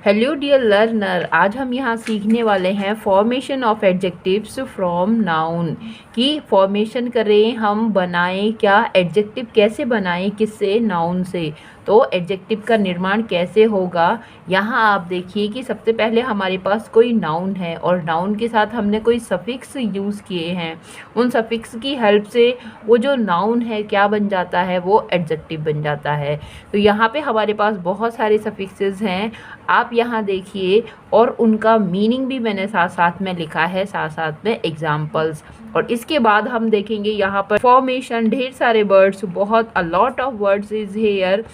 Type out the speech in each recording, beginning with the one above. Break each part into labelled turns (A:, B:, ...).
A: Hello dear learner, आज हम यहाँ सीखने वाले हैं formation of adjectives from noun. कि फॉर्मेशन करें, हम बनाएं क्या, एडजेक्टिव कैसे बनाएं, किससे, नाउन से। तो एडजेक्टिव का निर्माण कैसे होगा। यहाँ आप देखिए कि सबसे पहले हमारे पास कोई नाउन है और नाउन के साथ हमने कोई सफिक्स यूज़ किए हैं। उन सफिक्स की हेल्प से वो जो नाउन है क्या बन जाता है, वो एडजेक्टिव बन जाता है। तो यहाँ पे हमारे पास बहुत सारे सफिक्सेस हैं, आप यहाँ देखिए, और उनका मीनिंग भी मैंने साथ साथ में लिखा है, साथ साथ में एग्जाम्पल्स। और इसके बाद हम देखेंगे यहाँ पर फॉर्मेशन, ढेर सारे वर्ड्स, बहुत a lot of words is here,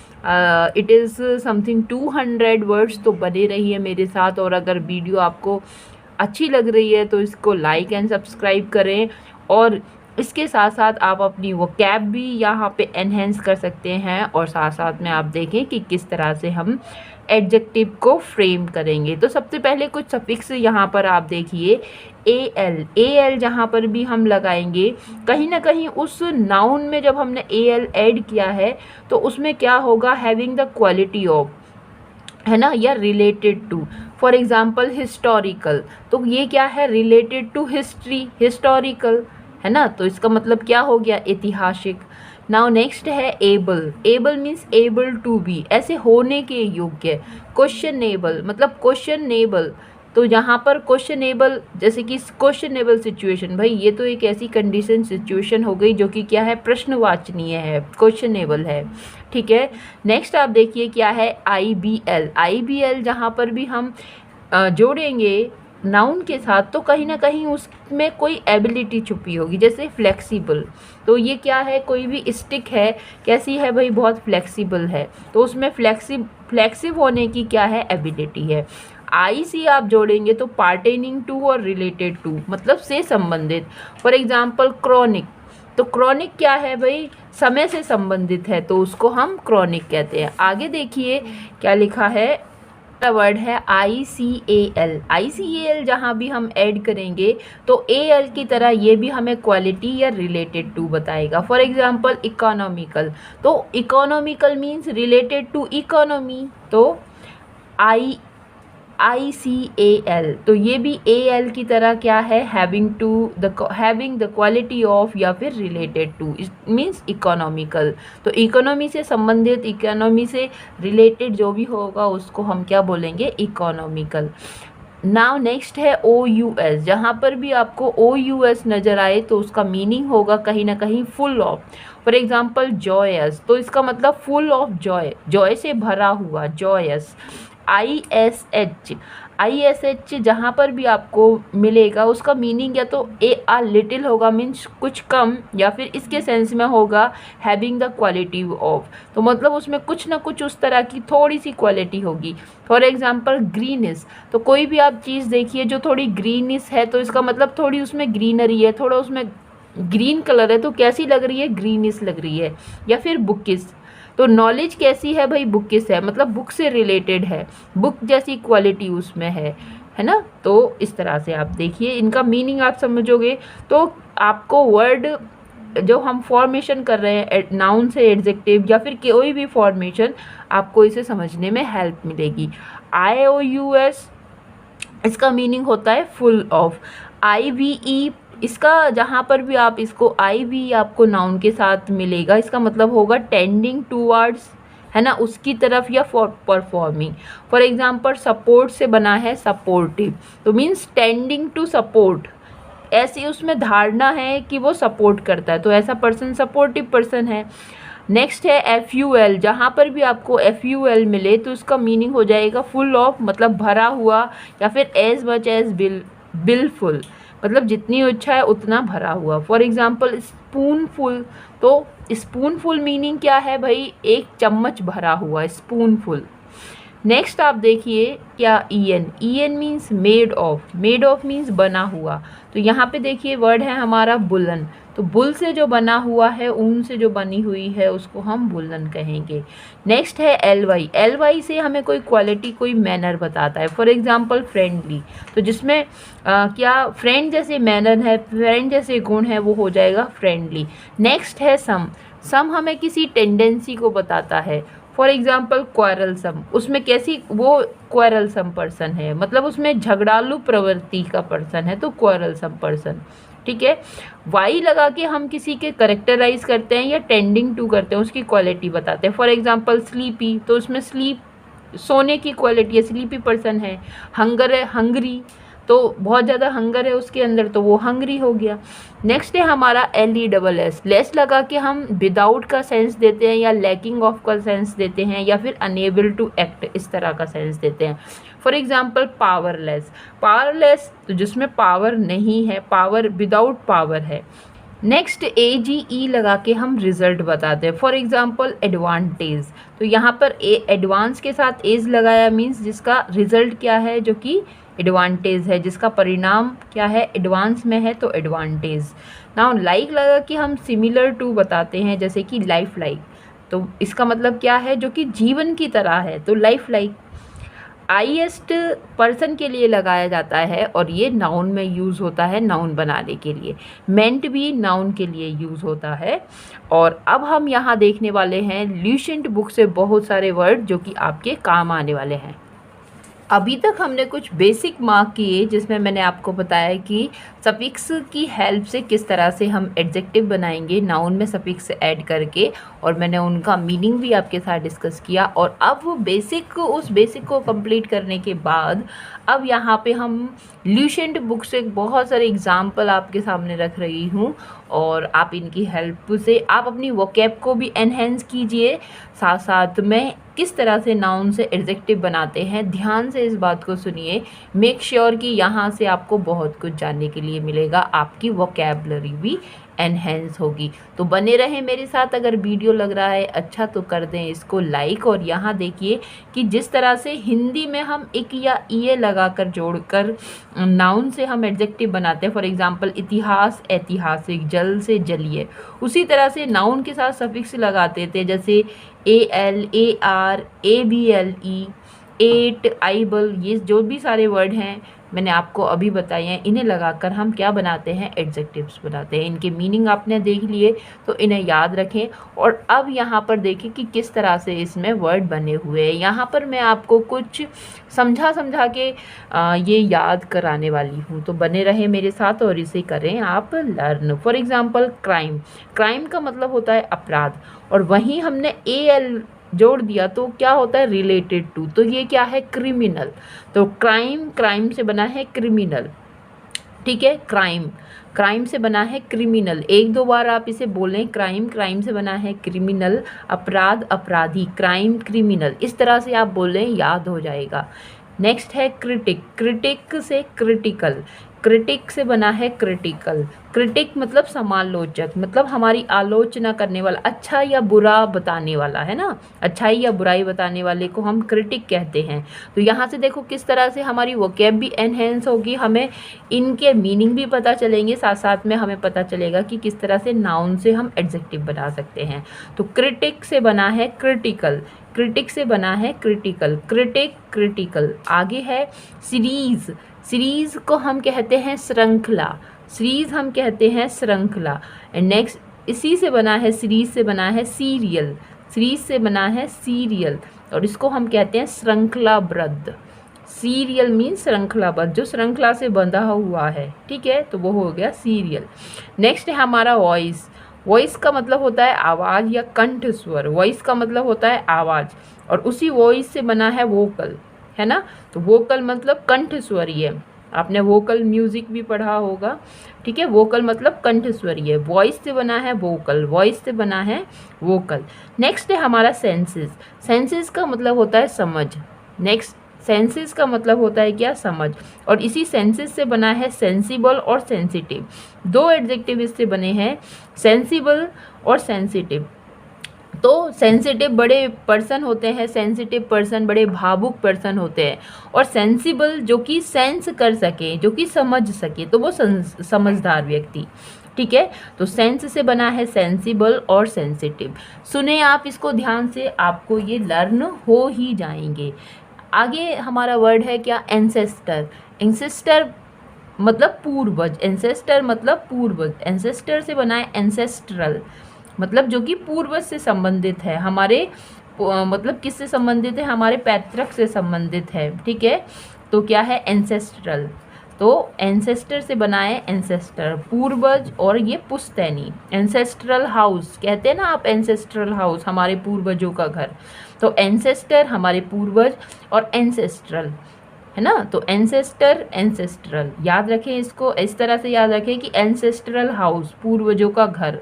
A: it is something 200 words. तो बने रहिए मेरे साथ, और अगर वीडियो आपको अच्छी लग रही है तो इसको लाइक एंड सब्सक्राइब करें। और इसके साथ साथ आप अपनी वोकैब भी यहाँ पे एनहेंस कर सकते हैं, और साथ साथ में आप देखें कि किस तरह से हम एडजेक्टिव को फ्रेम करेंगे। तो सबसे पहले कुछ सफिक्स यहाँ पर आप देखिए, एल जहाँ पर भी हम लगाएंगे, कहीं ना कहीं उस नाउन में जब हमने एल ऐड किया है तो उसमें क्या होगा, हैविंग द क्वालिटी ऑफ, है ना, या related to. For example historical, तो ये क्या है, रिलेटेड टू हिस्ट्री, हिस्टोरिकल, है ना। तो इसका मतलब क्या हो गया, ऐतिहासिक। नाउ नेक्स्ट है able, able means able to be, ऐसे होने के योग्य। क्वेश्चनेबल मतलब क्वेश्चनेबल, तो यहाँ पर क्वेश्चनेबल जैसे कि क्वेश्चनेबल सिचुएशन, भाई ये तो एक ऐसी कंडीशन सिचुएशन हो गई जो कि क्या है, प्रश्नवाचनीय है, क्वेश्चनेबल है, ठीक है। नेक्स्ट आप देखिए क्या है, IBL, IBL जहाँ पर भी हम जोड़ेंगे नाउन के साथ तो कहीं ना कहीं उसमें कोई एबिलिटी छुपी होगी, जैसे फ्लेक्सिबल, तो ये क्या है, कोई भी स्टिक है, कैसी है भाई, बहुत फ्लेक्सिबल है, तो उसमें फ्लेक्सिव होने की क्या है, एबिलिटी है। IC आप जोड़ेंगे तो पार्टेनिंग टू और रिलेटेड टू, मतलब से संबंधित। फॉर एग्जाम्पल क्रॉनिक, तो क्रॉनिक क्या है भाई, समय से संबंधित है, तो उसको हम क्रॉनिक कहते हैं। आगे देखिए क्या लिखा है, वर्ड है ICAL, ICAL जहाँ भी हम ऐड करेंगे तो AL की तरह ये भी हमें क्वालिटी या रिलेटेड टू बताएगा। फॉर एग्जांपल इकोनॉमिकल, तो economical means related to economy, तो ICAL, तो ये भी AL की तरह क्या है, हैविंग द क्वालिटी ऑफ या फिर रिलेटेड टू, मीन्स इकोनॉमिकल। तो इकोनॉमी से संबंधित, इकोनॉमी से रिलेटेड जो भी होगा उसको हम क्या बोलेंगे, इकोनॉमिकल। नाउ नेक्स्ट है OUS, जहाँ पर भी आपको OUS नज़र आए तो उसका मीनिंग होगा कहीं ना कहीं full of. For example joyous, तो इसका मतलब फुल ऑफ जॉय, जॉय से भरा हुआ, जॉयस। ISH जहाँ पर भी आपको मिलेगा उसका मीनिंग या तो a लिटिल होगा, मीन्स कुछ कम, या फिर इसके सेंस में होगा हैविंग द क्वालिटी ऑफ, तो मतलब उसमें कुछ ना कुछ उस तरह की थोड़ी सी क्वालिटी होगी। फॉर एग्जाम्पल ग्रीनिश, तो कोई भी आप चीज़ देखिए जो थोड़ी ग्रीनिश है तो इसका मतलब थोड़ी उसमें ग्रीनरी है, थोड़ा उसमें ग्रीन कलर है, तो कैसी लग रही है, ग्रीनिश लग रही है। या फिर बुकिश, तो नॉलेज कैसी है भाई, बुकिश है, मतलब बुक से रिलेटेड है, बुक जैसी क्वालिटी उसमें है ना। तो इस तरह से आप देखिए, इनका मीनिंग आप समझोगे तो आपको वर्ड जो हम फॉर्मेशन कर रहे हैं नाउन से एडजेक्टिव या फिर कोई भी फॉर्मेशन, आपको इसे समझने में हेल्प मिलेगी। IOUS, इसका मीनिंग होता है फुल ऑफ। IVE, इसका जहाँ पर भी आप इसको IV आपको नाउन के साथ मिलेगा, इसका मतलब होगा टेंडिंग टूवर्ड्स, है ना, उसकी तरफ, या for performing. For example support से बना है सपोर्टिव, तो मीन्स टेंडिंग टू सपोर्ट, ऐसी उसमें धारणा है कि वो सपोर्ट करता है, तो ऐसा पर्सन सपोर्टिव पर्सन है। नेक्स्ट है FUL, जहाँ पर भी आपको FUL मिले तो उसका मीनिंग हो जाएगा फुल ऑफ, मतलब भरा हुआ, या फिर एज मच एज बिलफुल, मतलब जितनी इच्छा है उतना भरा हुआ। फॉर एग्जाम्पल स्पूनफुल, तो स्पूनफुल मीनिंग क्या है भाई, एक चम्मच भरा हुआ, स्पूनफुल। नेक्स्ट आप देखिए क्या, EN means made of, made of means बना हुआ, तो यहाँ पे देखिए वर्ड है हमारा बुलन, तो बुल से जो बना हुआ है, ऊन से जो बनी हुई है उसको हम बुलन कहेंगे। नेक्स्ट है LY से हमें कोई क्वालिटी, कोई मैनर बताता है। फॉर एग्जांपल फ्रेंडली, तो जिसमें क्या फ्रेंड जैसे मैनर है, फ्रेंड जैसे गुण है, वो हो जाएगा फ्रेंडली। नेक्स्ट है सम हमें किसी टेंडेंसी को बताता है। फॉर एग्जाम्पल क्वारलसम, उसमें कैसी वो क्वारलसम पर्सन है, मतलब उसमें झगड़ालू प्रवृत्ति का पर्सन है, तो क्वारलसम पर्सन। ठीक है। वाई लगा के हम किसी के करेक्टराइज करते हैं या टेंडिंग टू करते हैं, उसकी क्वालिटी बताते हैं। फॉर एग्जाम्पल स्लीपी, तो उसमें स्लीप सोने की क्वालिटी है, स्लीपी पर्सन है। हंगर है, हंगरी, तो बहुत ज़्यादा हंगर है उसके अंदर, तो वो हंगरी हो गया। नेक्स्ट है हमारा LESS, लेस लगा के हम विदाउट का सेंस देते हैं या लैकिंग ऑफ का सेंस देते हैं या फिर अनेबल टू एक्ट, इस तरह का सेंस देते हैं। फॉर एग्जाम्पल पावरलेस, पावरलेस तो जिसमें पावर नहीं है, पावर विदाउट पावर है। नेक्स्ट AGE लगा के हम रिजल्ट बताते हैं। फॉर एग्जाम्पल एडवांटेज, तो यहाँ पर एडवांस के साथ एज लगाया मीन्स जिसका रिजल्ट क्या है, जो कि एडवांटेज है, जिसका परिणाम क्या है, एडवांस में है, तो एडवांटेज। नाउ लाइक लगा कि हम सिमिलर टू बताते हैं, जैसे कि लाइफ लाइक, तो इसका मतलब क्या है, जो कि जीवन की तरह है, तो लाइफ लाइक। आईएस्ट पर्सन के लिए लगाया जाता है और ये नाउन में यूज़ होता है, नाउन बनाने के लिए। मेंट भी नाउन के लिए यूज़ होता है। और अब हम यहाँ देखने वाले हैं ल्यूसेंट बुक से बहुत सारे वर्ड जो कि आपके काम आने वाले हैं। अभी तक हमने कुछ बेसिक मार्क किए, जिसमें मैंने आपको बताया कि सफिक्स की हेल्प से किस तरह से हम एडजेक्टिव बनाएंगे नाउन में सफिक्स ऐड करके, और मैंने उनका मीनिंग भी आपके साथ डिस्कस किया। और अब वो उस बेसिक को कंप्लीट करने के बाद अब यहाँ पे हम ल्यूसेंट बुक से बहुत सारे एग्जाम्पल आपके सामने रख रही हूँ, और आप इनकी हेल्प से आप अपनी वोकैब को भी एनहेंस कीजिए, साथ साथ में किस तरह से नाउन से एडजेक्टिव बनाते हैं। ध्यान से इस बात को सुनिए, मेक श्योर कि यहाँ से आपको बहुत कुछ जानने के लिए मिलेगा, आपकी वोकैबलरी भी एनहेंस होगी। तो बने रहें मेरे साथ। अगर वीडियो लग रहा है अच्छा तो कर दें इसको लाइक। और यहाँ देखिए कि जिस तरह से हिंदी में हम एक या ईए लगाकर जोड़कर नाउन से हम एडजेक्टिव बनाते हैं, फॉर एग्जांपल इतिहास ऐतिहासिक, जल से जलीय, उसी तरह से नाउन के साथ सफिक्स लगाते थे, जैसे AL AR ABLE, एट, आइबल, ये जो भी सारे वर्ड हैं मैंने आपको अभी बताए हैं, इन्हें लगाकर हम क्या बनाते हैं, एडजेक्टिव्स बनाते हैं। इनके मीनिंग आपने देख लिए तो इन्हें याद रखें। और अब यहाँ पर देखें कि किस तरह से इसमें वर्ड बने हुए हैं। यहाँ पर मैं आपको कुछ समझा के ये याद कराने वाली हूँ, तो बने रहें मेरे साथ और इसे करें आप learn. For example crime, crime का मतलब होता है अपराध, और वहीं हमने AL जोड़ दिया तो क्या होता है, रिलेटेड टू, तो ये क्या है, क्रिमिनल। तो क्राइम, क्राइम से बना है क्रिमिनल। ठीक है, क्राइम, क्राइम से बना है क्रिमिनल। एक दो बार आप इसे बोलें, क्राइम, क्राइम से बना है क्रिमिनल, अपराध, अपराधी, क्राइम, क्रिमिनल, इस तरह से आप बोलें, याद हो जाएगा। नेक्स्ट है क्रिटिक, क्रिटिक से क्रिटिकल, क्रिटिक से बना है क्रिटिकल। क्रिटिक मतलब समालोचक, मतलब हमारी आलोचना करने वाला, अच्छा या बुरा बताने वाला, है ना, अच्छाई या बुराई बताने वाले को हम क्रिटिक कहते हैं। तो यहाँ से देखो किस तरह से हमारी वोकैब भी एनहेंस होगी, हमें इनके मीनिंग भी पता चलेंगे, साथ साथ में हमें पता चलेगा कि किस तरह से नाउन से हम एडजेक्टिव बना सकते हैं। तो क्रिटिक से बना है क्रिटिकल, क्रिटिक से बना है क्रिटिकल, क्रिटिक, क्रिटिकल। आगे है सीरीज, सीरीज को हम कहते हैं श्रृंखला, सीरीज हम कहते हैं श्रृंखला। एंड नेक्स्ट इसी से बना है, सीरीज से बना है सीरियल, सीरीज से बना है सीरियल, और इसको हम कहते हैं श्रृंखलाबद्ध। सीरियल मीन्स श्रृंखलाबद्ध, जो श्रृंखला से बंधा हुआ है, ठीक है, तो वो हो गया सीरियल। नेक्स्ट है हमारा वॉइस, वॉइस का मतलब होता है आवाज़ या कंठ स्वर, वॉइस का मतलब होता है आवाज़, और उसी वॉइस से बना है वोकल, है ना, तो वोकल मतलब कंठ स्वरीय, आपने वोकल म्यूजिक भी पढ़ा होगा, ठीक है, वोकल मतलब कंठ स्वरीय, वॉइस से बना है वोकल, वॉइस से बना है वोकल। नेक्स्ट है हमारा सेंसेस, सेंसेस का मतलब होता है समझ, नेक्स्ट सेंसेस का मतलब होता है क्या, समझ, और इसी सेंसेस से बना है सेंसिबल और सेंसिटिव, दो एडजेक्टिव इससे बने हैं, सेंसिबल और सेंसिटिव। तो सेंसिटिव बड़े पर्सन होते हैं, सेंसिटिव पर्सन बड़े भावुक पर्सन होते हैं, और सेंसिबल जो कि सेंस कर सके, जो कि समझ सके, तो वो समझदार व्यक्ति, ठीक है। तो सेंस से बना है सेंसिबल और सेंसिटिव। सुने आप इसको ध्यान से, आपको ये लर्न हो ही जाएंगे। आगे हमारा वर्ड है क्या, एंसेस्टर, एंसेस्टर मतलब पूर्वज, एंसेस्टर मतलब पूर्वज, एंसेस्टर से बना है एंसेस्ट्रल, मतलब जो कि पूर्वज से संबंधित है, हमारे मतलब किससे संबंधित है, हमारे पैतृक से संबंधित है, ठीक है। तो क्या है, एंसेस्ट्रल। तो एंसेस्टर से बना है एंसेस्टर, पूर्वज, और ये पुश्तैनी। एंसेस्ट्रल हाउस कहते हैं ना आप, एंसेस्ट्रल हाउस हमारे पूर्वजों का घर। तो एंसेस्टर हमारे पूर्वज, और एंसेस्ट्रल है ना। तो एंसेस्टर एंसेस्ट्रल याद रखें, इसको इस तरह से याद रखें कि एंसेस्ट्रल हाउस पूर्वजों का घर,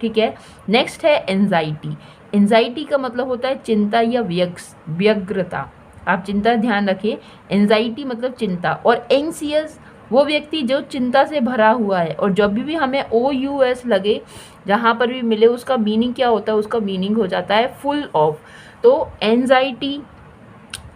A: ठीक है। नेक्स्ट है एंजाइटी। एंजाइटी का मतलब होता है चिंता या व्यग्रता। आप चिंता ध्यान रखें, एंजाइटी मतलब चिंता। और एंग्सियस वो व्यक्ति जो चिंता से भरा हुआ है। और जब भी हमें OUS लगे, जहाँ पर भी मिले, उसका मीनिंग क्या होता है, उसका मीनिंग हो जाता है फुल ऑफ। तो एंजाइटी,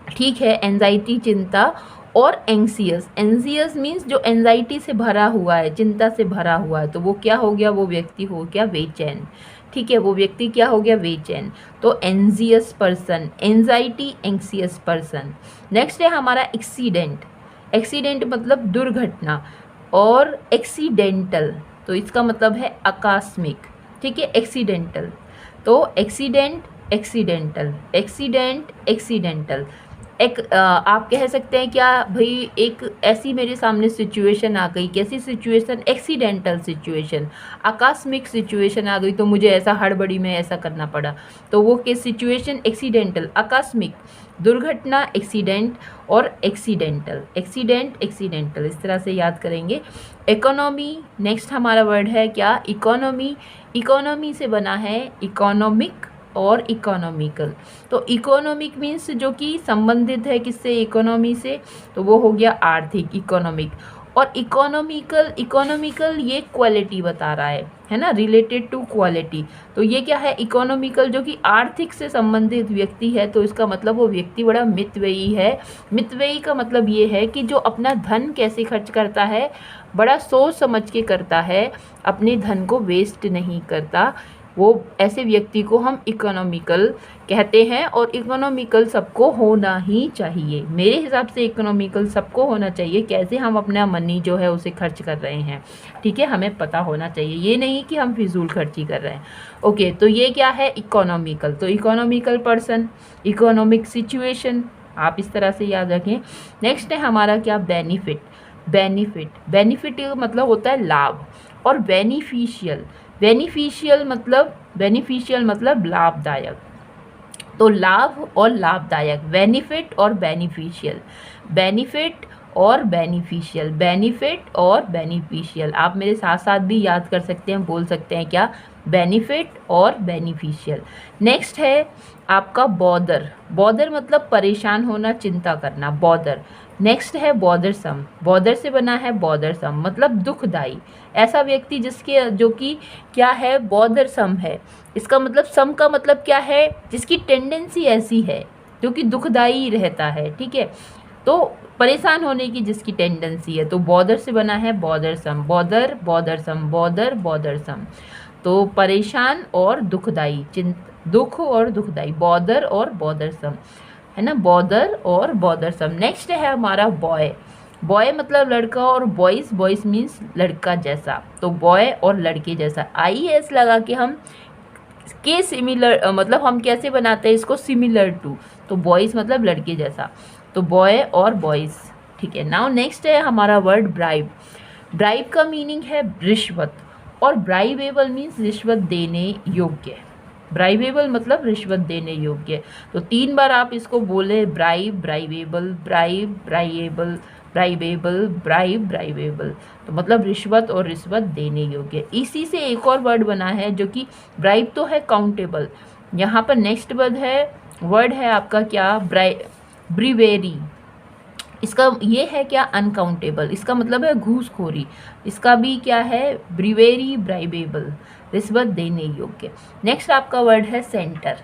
A: ठीक है, एंजाइटी चिंता। और एंग्सियस, एंग्सियस मीन्स जो एंजाइटी से भरा हुआ है, चिंता से भरा हुआ है, तो वो क्या हो गया, वो व्यक्ति हो गया बेचैन, ठीक है। वो व्यक्ति क्या हो गया, बेचैन। तो anxious person, anxiety एंग्सियस person. Next है हमारा एक्सीडेंट। एक्सीडेंट मतलब दुर्घटना। और एक्सीडेंटल, तो इसका मतलब है आकस्मिक, ठीक है, एक्सीडेंटल। तो एक्सीडेंट एक्सीडेंटल, एक्सीडेंट एक्सीडेंटल। आप कह सकते हैं क्या भाई, एक ऐसी मेरे सामने सिचुएशन आ गई, कैसी सिचुएशन, एक्सीडेंटल सिचुएशन, आकस्मिक सिचुएशन आ गई, तो मुझे ऐसा हड़बड़ी में ऐसा करना पड़ा, तो वो किस सिचुएशन, एक्सीडेंटल, आकस्मिक, दुर्घटना, एक्सीडेंट, और एक्सीडेंटल, एक्सीडेंट एक्सीडेंटल, इस तरह से याद करेंगे। इकोनॉमी, नेक्स्ट हमारा वर्ड है क्या, इकोनॉमी। इकोनॉमी से बना है इकोनॉमिक और इकोनॉमिकल। तो इकोनॉमिक मीन्स जो कि संबंधित है किससे, इकोनॉमी से, तो वो हो गया आर्थिक, इकोनॉमिक। और इकोनॉमिकल, इकोनॉमिकल ये क्वालिटी बता रहा है ना, रिलेटेड टू क्वालिटी। तो ये क्या है, इकोनॉमिकल, जो कि आर्थिक से संबंधित व्यक्ति है, तो इसका मतलब वो व्यक्ति बड़ा मितव्ययी है। मितव्ययी का मतलब ये है कि जो अपना धन कैसे खर्च करता है, बड़ा सोच समझ के करता है, अपने धन को वेस्ट नहीं करता, वो ऐसे व्यक्ति को हम इकोनॉमिकल कहते हैं। और इकोनॉमिकल सबको होना ही चाहिए, मेरे हिसाब से इकोनॉमिकल सबको होना चाहिए। कैसे हम अपना मनी जो है उसे खर्च कर रहे हैं, ठीक है, हमें पता होना चाहिए, ये नहीं कि हम फिजूल खर्ची कर रहे हैं। ओके, तो ये क्या है, इकोनॉमिकल। तो इकोनॉमिकल पर्सन, इकोनॉमिक सिचुएशन, आप इस तरह से याद रखें। नेक्स्ट है हमारा क्या, बेनिफिट। बेनिफिट, बेनिफिट मतलब होता है लाभ। और बेनिफिशियल, बेनिफिशियल मतलब लाभदायक। तो लाभ और लाभदायक, बेनिफिट और बेनिफिशियल, बेनिफिट और बेनिफिशियल, बेनिफिट और बेनिफिशियल। आप मेरे साथ साथ भी याद कर सकते हैं, बोल सकते हैं क्या, बेनिफिट और बेनिफिशियल। नेक्स्ट है आपका बॉदर। बॉदर मतलब परेशान होना, चिंता करना, बॉदर। नेक्स्ट है बॉदरसम। बॉदर से बना है बॉदरसम, मतलब दुखदाई। ऐसा व्यक्ति जिसके, जो कि क्या है, बॉदरसम है। इसका मतलब, सम का मतलब क्या है, जिसकी टेंडेंसी ऐसी है, जो कि दुखदाई रहता है, ठीक है। तो परेशान होने की जिसकी टेंडेंसी है, तो बॉदर से बना है bothersome, bother bothersome, bother bothersome. तो परेशान और दुखदाई, दुख और दुखदाई, बॉदर और बॉदरसम, है ना, बॉदर और बॉदरसम। नेक्स्ट है हमारा बॉय। बॉय मतलब लड़का, और बॉयज़, बॉयज़ मीन्स लड़का जैसा। तो बॉय और लड़के जैसा, IES लगा के हम के सिमिलर, मतलब हम कैसे बनाते हैं इसको, सिमिलर टू। तो बॉयज़ मतलब लड़के जैसा, तो बॉय और बॉयज़, ठीक है। नाउ नेक्स्ट है हमारा वर्ड ब्राइब। ब्राइब का मीनिंग है रिश्वत, और ब्राइबेबल मीन्स रिश्वत देने योग्य। ब्राइबेबल मतलब रिश्वत देने योग्य। तो 3 बार आप इसको बोले, ब्राइब, ब्राइबेबल, ब्राइब, ब्राइबेबल, ब्राइबेबल, ब्राइब, ब्राइबेबल। तो मतलब रिश्वत और रिश्वत देने योग्य। इसी से एक और वर्ड बना है, जो कि ब्राइब तो है काउंटेबल, यहाँ पर नेक्स्ट वर्ड है आपका क्या, ब्रीवेरी। इसका ये है क्या, अनकाउंटेबल। इसका मतलब है घूसखोरी। इसका भी क्या है, ब्रीवेरी, ब्राइबेबल, रिश्वत देने योग्य। नेक्स्ट आपका वर्ड है सेंटर।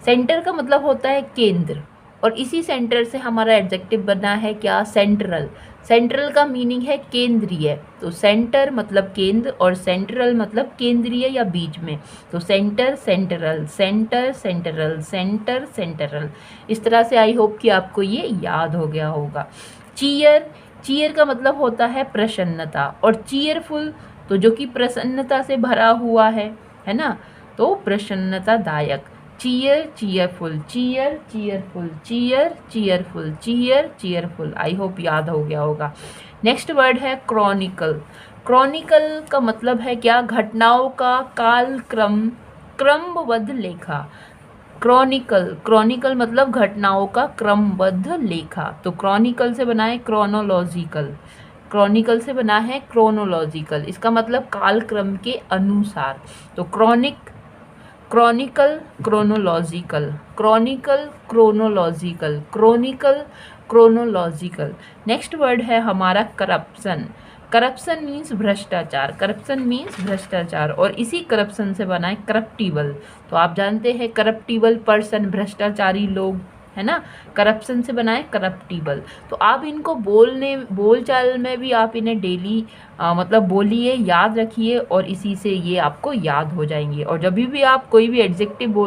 A: सेंटर का मतलब होता है केंद्र, और इसी सेंटर से हमारा एडजेक्टिव बना है क्या, सेंट्रल। सेंट्रल का मीनिंग है केंद्रीय। तो सेंटर मतलब केंद्र, और सेंट्रल मतलब केंद्रीय या बीच में। तो centre, central, centre, central, centre, central. इस तरह से आई होप कि आपको ये याद हो गया होगा। चीयर, चीयर का मतलब होता है प्रसन्नता, और चीयरफुल तो जो कि प्रसन्नता से भरा हुआ है ना, तो प्रसन्नतादायक। cheer, cheerful, cheer, cheerful, cheer, cheerful, cheer, cheerful। I hope याद हो गया होगा। नेक्स्ट वर्ड है क्रॉनिकल। क्रॉनिकल का मतलब है क्या? घटनाओं का काल क्रम, क्रमबद्ध लेखा। क्रॉनिकल, क्रॉनिकल मतलब घटनाओं का क्रमबद्ध लेखा। तो क्रॉनिकल से बना है क्रोनोलॉजिकल, क्रॉनिकल से बना है क्रोनोलॉजिकल, इसका मतलब कालक्रम के अनुसार। तो Chronicle chronological, Chronicle chronological, Chronicle chronological. Next word है हमारा करप्शन। करप्शन मीन्स भ्रष्टाचार, करप्शन मीन्स भ्रष्टाचार, और इसी करप्शन से बना है करप्टिबल। तो आप जानते हैं करप्टिबल पर्सन, भ्रष्टाचारी लोग, है ना। करप्शन से बना है करप्टिबल। तो आप इनको बोलचाल में भी आप इन्हें डेली मतलब बोलिए, याद रखिए, और इसी से ये आपको याद हो जाएंगे। और जब भी आप कोई भी एडजेक्टिव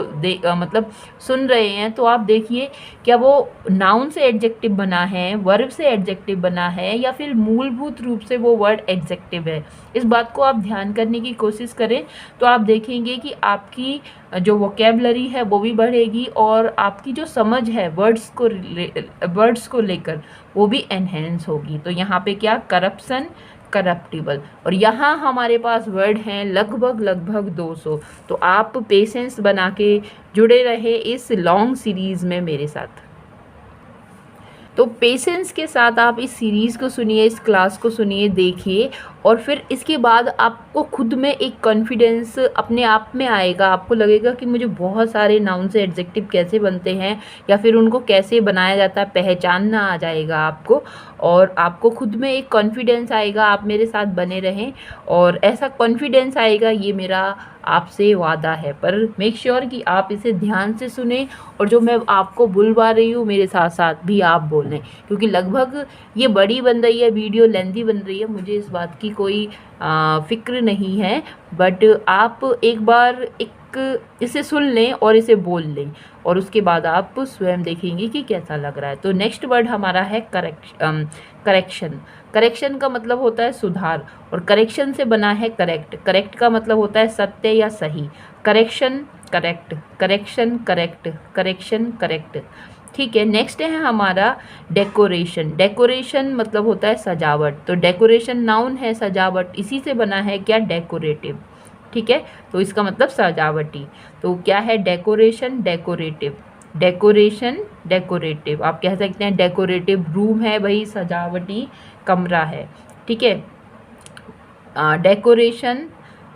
A: मतलब सुन रहे हैं तो आप देखिए क्या वो नाउन से एडजेक्टिव बना है, वर्ब से एडजेक्टिव बना है, या फिर मूलभूत रूप से वो वर्ड एडजेक्टिव है। इस बात को आप ध्यान करने की कोशिश करें तो आप देखेंगे कि आपकी जो वोकेबलरी है वो भी बढ़ेगी, और आपकी जो समझ है वर्ड्स को लेकर वो भी एनहेंस होगी। तो यहाँ पे क्या? करप्शन, करप्टिबल। और यहाँ हमारे पास वर्ड हैं लगभग 200। तो आप पेशेंस बना के जुड़े रहे इस लॉन्ग सीरीज़ में मेरे साथ। तो पेशेंस के साथ आप इस सीरीज़ को सुनिए, इस क्लास को सुनिए, देखिए, और फिर इसके बाद आपको खुद में एक कॉन्फिडेंस अपने आप में आएगा। आपको लगेगा कि मुझे बहुत सारे नाउन से एडजेक्टिव कैसे बनते हैं या फिर उनको कैसे बनाया जाता है, पहचानना आ जाएगा आपको, और आपको खुद में एक कॉन्फिडेंस आएगा। आप मेरे साथ बने रहें, और ऐसा कॉन्फिडेंस आएगा, ये मेरा आपसे वादा है। पर मेक श्योर कि आप इसे ध्यान से सुने, और जो मैं आपको बुलवा रही हूँ मेरे साथ साथ भी आप बोलें, क्योंकि लगभग ये बड़ी बन रही है, वीडियो लेंथी बन रही है, मुझे इस बात की कोई फिक्र नहीं है। बट आप एक बार इसे सुन लें और इसे बोल लें, और उसके बाद आप स्वयं देखेंगे कि कैसा लग रहा है। तो नेक्स्ट वर्ड हमारा है करेक्शन। करेक्शन का मतलब होता है सुधार, और करेक्शन से बना है करेक्ट। करेक्ट का मतलब होता है सत्य या सही। Correction, correct, correction, correct, correction, correct. ठीक है। नेक्स्ट है हमारा डेकोरेशन। डेकोरेशन मतलब होता है सजावट। तो डेकोरेशन नाउन है, सजावट, इसी से बना है क्या? डेकोरेटिव। ठीक है। तो इसका मतलब सजावटी। तो क्या है? Decoration, decorative, decoration, decorative. आप कह सकते हैं डेकोरेटिव रूम है, भाई सजावटी कमरा है। ठीक है। Decoration,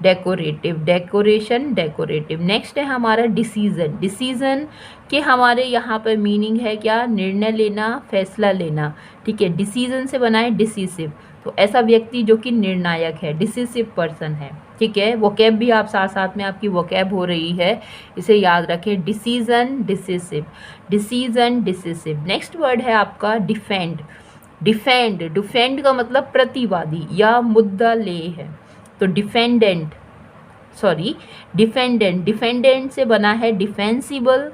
A: decorative, decoration, decorative. Next है हमारा डिसीजन। डिसीजन के हमारे यहाँ पर मीनिंग है क्या? निर्णय लेना, फैसला लेना। ठीक है। डिसीजन से बना है डिसीसिव। तो ऐसा व्यक्ति जो कि निर्णायक है, डिसीसिव पर्सन है। ठीक है। वोकैब भी आप साथ साथ में आपकी वोकैब हो रही है, इसे याद रखें। Decision, decisive, decision, decisive. Next word है आपका डिफेंड। डिफेंड, डिफेंड का मतलब प्रतिवादी या मुद्दा ले है। तो डिफेंडेंट, सॉरी डिफेंडेंट, डिफेंडेंट से बना है डिफेंसिबल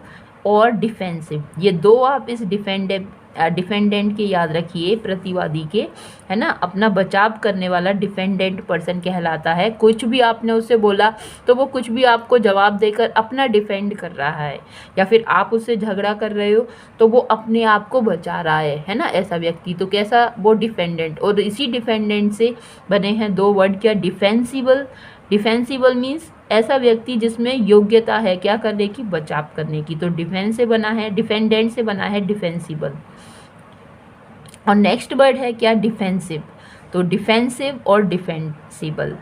A: और डिफेंसिव। ये दो आप इस डिफेंडेंट के याद रखिए, प्रतिवादी के, है ना। अपना बचाव करने वाला डिफेंडेंट पर्सन कहलाता है। कुछ भी आपने उससे बोला तो वो कुछ भी आपको जवाब देकर अपना डिफेंड कर रहा है, या फिर आप उससे झगड़ा कर रहे हो तो वो अपने आप को बचा रहा है ना, ऐसा व्यक्ति। तो कैसा? वो डिफेंडेंट। और इसी डिफेंडेंट से बने हैं दो वर्ड, क्या? डिफेंसिबल। डिफेंसिबल मीन्स ऐसा व्यक्ति जिसमें योग्यता है क्या करने की? बचाव करने की। तो डिफेंस से बना है, डिफेंडेंट से बना है डिफेंसिबल। और नेक्स्ट वर्ड है क्या? डिफेंसिव। तो डिफेंसिव और डिफेंसिबल,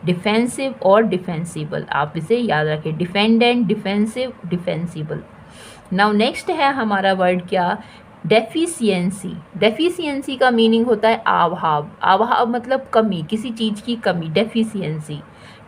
A: डिफेंसिव और डिफेंसिबल, आप इसे याद रखें। Defendant, defensive, defensible. Now next है हमारा वर्ड क्या? डेफिशिएंसी। डेफिशिएंसी का मीनिंग होता है अभाव। अभाव मतलब कमी, किसी चीज़ की कमी, डेफिशिएंसी।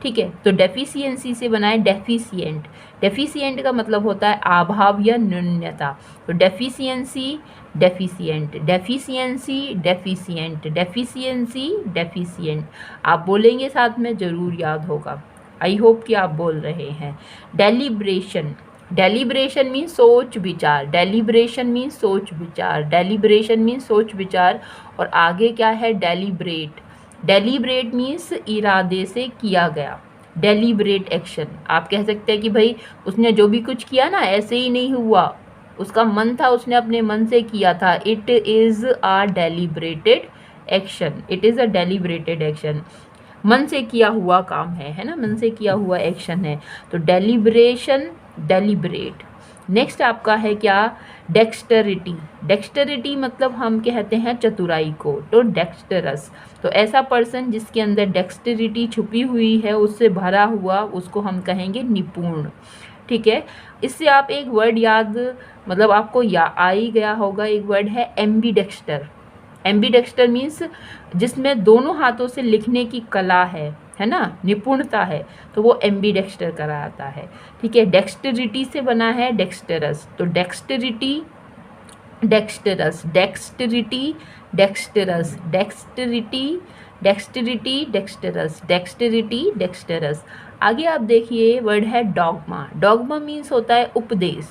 A: ठीक है। तो डेफिशिएंसी से बना है डेफिशिएंट। डेफिशिएंट का मतलब होता है अभाव या न्यूनता। तो deficiency, deficient, deficiency, deficient, deficiency, deficient. आप बोलेंगे साथ में, ज़रूर याद होगा। आई होप कि आप बोल रहे हैं। डेलिब्रेशन। डेलिब्रेशन मीन्स सोच विचार। डेलिब्रेशन मीन्स सोच विचार। डेलिब्रेशन मीन्स सोच विचार। और आगे क्या है? डेलिब्रेट। डेलिब्रेट मीन्स इरादे से किया गया। Deliberate action. आप कह सकते हैं कि भाई उसने जो भी कुछ किया ना ऐसे ही नहीं हुआ, उसका मन था, उसने अपने मन से किया था। It is a deliberated action, it is a deliberated action. मन से किया हुआ काम है ना, मन से किया हुआ एक्शन है। तो डेलिब्रेशन, डेलिब्रेट। नेक्स्ट आपका है क्या, डेक्स्टरिटी। डेक्स्टरिटी मतलब हम कहते हैं चतुराई को, तो डेक्स्टरस। तो ऐसा पर्सन जिसके अंदर डेक्स्टरिटी छुपी हुई है, उससे भरा हुआ, उसको हम कहेंगे निपुण। ठीक है, इससे आप एक वर्ड याद, मतलब आपको आ ही गया होगा, एक वर्ड है एम्बीडेक्स्टर। एम्बीडेक्स्टर मीन्स जिसमें दोनों हाथों से लिखने की कला है ना, निपुणता है, तो वो एम्बीडेक्स्टर कराता है। ठीक है, डेक्स्टरिटी से बना है डेक्स्टरस, तो डेक्स्टरिटी, डेक्स्टरस, डेक्स्टरिटी, डेक्स्टरस, डेक्स्टरिटी, डेक्स्टरिटी, डेक्स्टरस, डेक्स्टरिटी, डेक्स्टरस। आगे आप देखिए वर्ड है डॉगमा। डॉगमा मीन्स होता है उपदेश।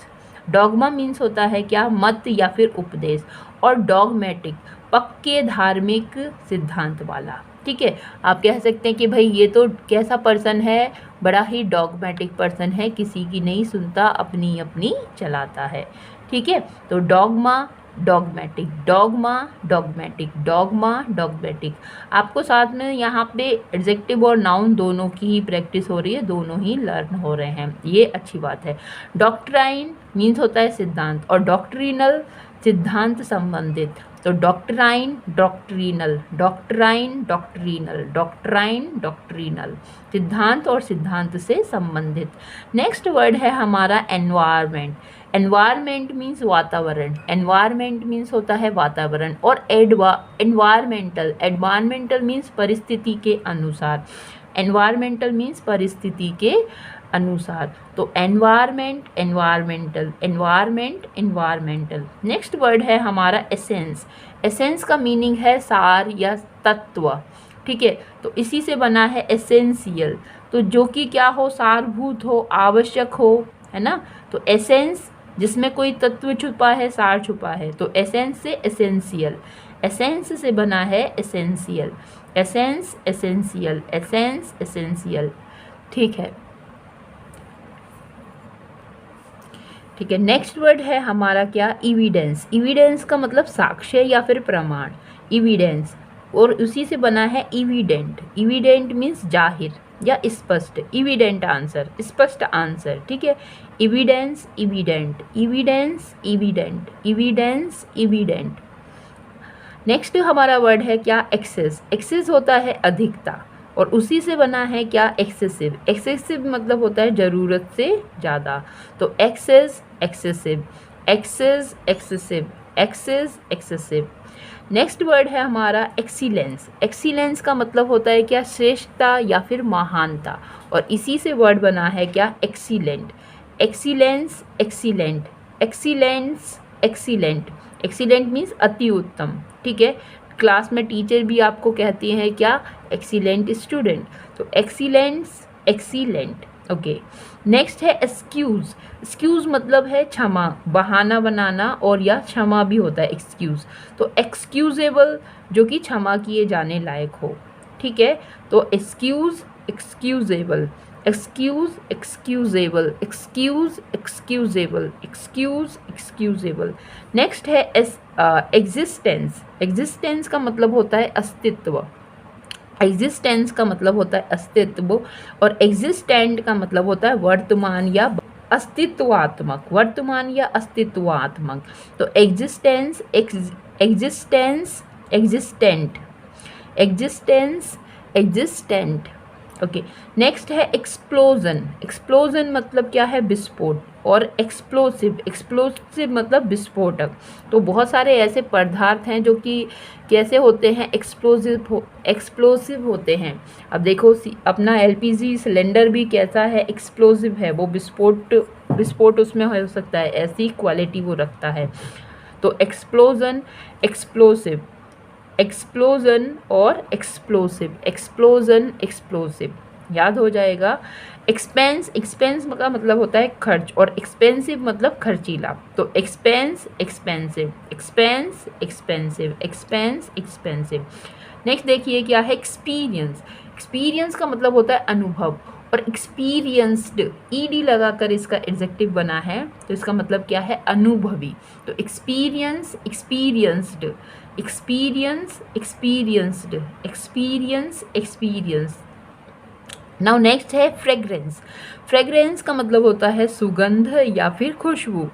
A: डॉगमा मीन्स होता है क्या, मत या फिर उपदेश। और डॉगमेटिक, पक्के धार्मिक सिद्धांत वाला। ठीक है, आप कह सकते हैं कि भाई ये तो कैसा पर्सन है, बड़ा ही डॉगमेटिक पर्सन है, किसी की नहीं सुनता, अपनी अपनी चलाता है। ठीक है, तो dogma, dogmatic, dogma, dogmatic, dogma, dogmatic. आपको साथ में यहाँ पे एडजेक्टिव और नाउन दोनों की ही प्रैक्टिस हो रही है, दोनों ही लर्न हो रहे हैं, ये अच्छी बात है। डॉक्ट्राइन मीन्स होता है सिद्धांत, और डॉक्ट्रिनल सिद्धांत संबंधित। तो doctrine, doctrinal, doctrine, doctrinal, doctrine, doctrinal, सिद्धांत और सिद्धांत से संबंधित। नेक्स्ट वर्ड है हमारा एनवायरमेंट। एनवायरमेंट मीन्स वातावरण, एनवायरमेंट मीन्स होता है वातावरण। और एनवायरमेंटल, एनवायरमेंटल मीन्स परिस्थिति के अनुसार, एनवायरमेंटल मीन्स परिस्थिति के अनुसार। तो environment, environmental, environment, environmental. Next word है हमारा एसेंस। एसेंस का मीनिंग है सार या तत्व। ठीक है, तो इसी से बना है एसेंशियल, तो जो कि क्या हो, सारभूत हो, आवश्यक हो, है ना। तो एसेंस जिसमें कोई तत्व छुपा है, सार छुपा है, तो एसेंस से एसेंशियल, एसेंस से बना है essential, essence, essential, essence, essential. ठीक है, ठीक है। नेक्स्ट वर्ड है हमारा क्या, इविडेंस। इविडेंस का मतलब साक्ष्य या फिर प्रमाण, इविडेंस। और उसी से बना है इविडेंट। इविडेंट मीन्स जाहिर या स्पष्ट, इविडेंट आंसर, स्पष्ट आंसर। ठीक है, evidence, evident, evidence, evident, evidence, evident. Next हमारा वर्ड है क्या, एक्सेस। एक्सेस होता है अधिकता, और उसी से बना है क्या, एक्सेसिव। एक्सेसिव मतलब होता है ज़रूरत से ज़्यादा, तो excess, excessive, excess, excessive, excess, excessive. Next word है हमारा एक्सीलेंस। एक्सीलेंस का मतलब होता है क्या, श्रेष्ठता या फिर महानता, और इसी से वर्ड बना है क्या, excellent. Excellence, excellent, excellence, excellent. Excellent means अति उत्तम। ठीक है, क्लास में टीचर भी आपको कहती हैं क्या, एक्सीलेंट स्टूडेंट, तो एक्सीलेंस, एक्सीलेंट। ओके, नेक्स्ट है एक्सक्यूज़। एक्सक्यूज़ मतलब है क्षमा, बहाना बनाना, और या क्षमा भी होता है एक्सक्यूज़। तो एक्सक्यूजेबल जो कि क्षमा किए जाने लायक हो। ठीक है, तो excuse, excusable, excuse, excusable, excuse, excusable, excuse, excusable. Next है एग्जिस्टेंस। एग्जिस्टेंस का मतलब होता है अस्तित्व, एग्जिस्टेंस का मतलब होता है अस्तित्व, और एग्जिस्टेंट का मतलब होता है वर्तमान या अस्तित्वात्मक, वर्तमान या अस्तित्वात्मक। तो existence, existence, existent, existence, existent. Okay, next है एक्सप्लोजन। एक्सप्लोजन मतलब क्या है, विस्फोट, और एक्सप्लोसिव, एक्सप्लोसिव मतलब विस्फोटक। तो बहुत सारे ऐसे पदार्थ हैं जो कि कैसे होते हैं, एक्सप्लोसिव होते हैं। अब देखो अपना एलपीजी सिलेंडर भी कैसा है, एक्सप्लोसिव है, वो विस्फोट उसमें हो सकता है, ऐसी क्वालिटी वो रखता है। तो एक्सप्लोजन, एक्सप्लोसिव, एक्सप्लोजन और एक्सप्लोसिव, एक्सप्लोजन, एक्सप्लोसिव, याद हो जाएगा। एक्सपेंस, एक्सपेंस का मतलब होता है खर्च, और एक्सपेंसिव मतलब खर्चीला। तो expense, expensive, expense, expensive, expense, expensive. Next देखिए क्या है, एक्सपीरियंस। एक्सपीरियंस का मतलब होता है अनुभव, और एक्सपीरियंस्ड ईडी लगाकर इसका एडजेक्टिव बना है, तो इसका मतलब क्या है, अनुभवी। तो experience, experienced, experience, experienced, experience, experience. Now next है फ्रेग्रेंस। फ्रेग्रेंस का मतलब होता है सुगंध या फिर खुशबू।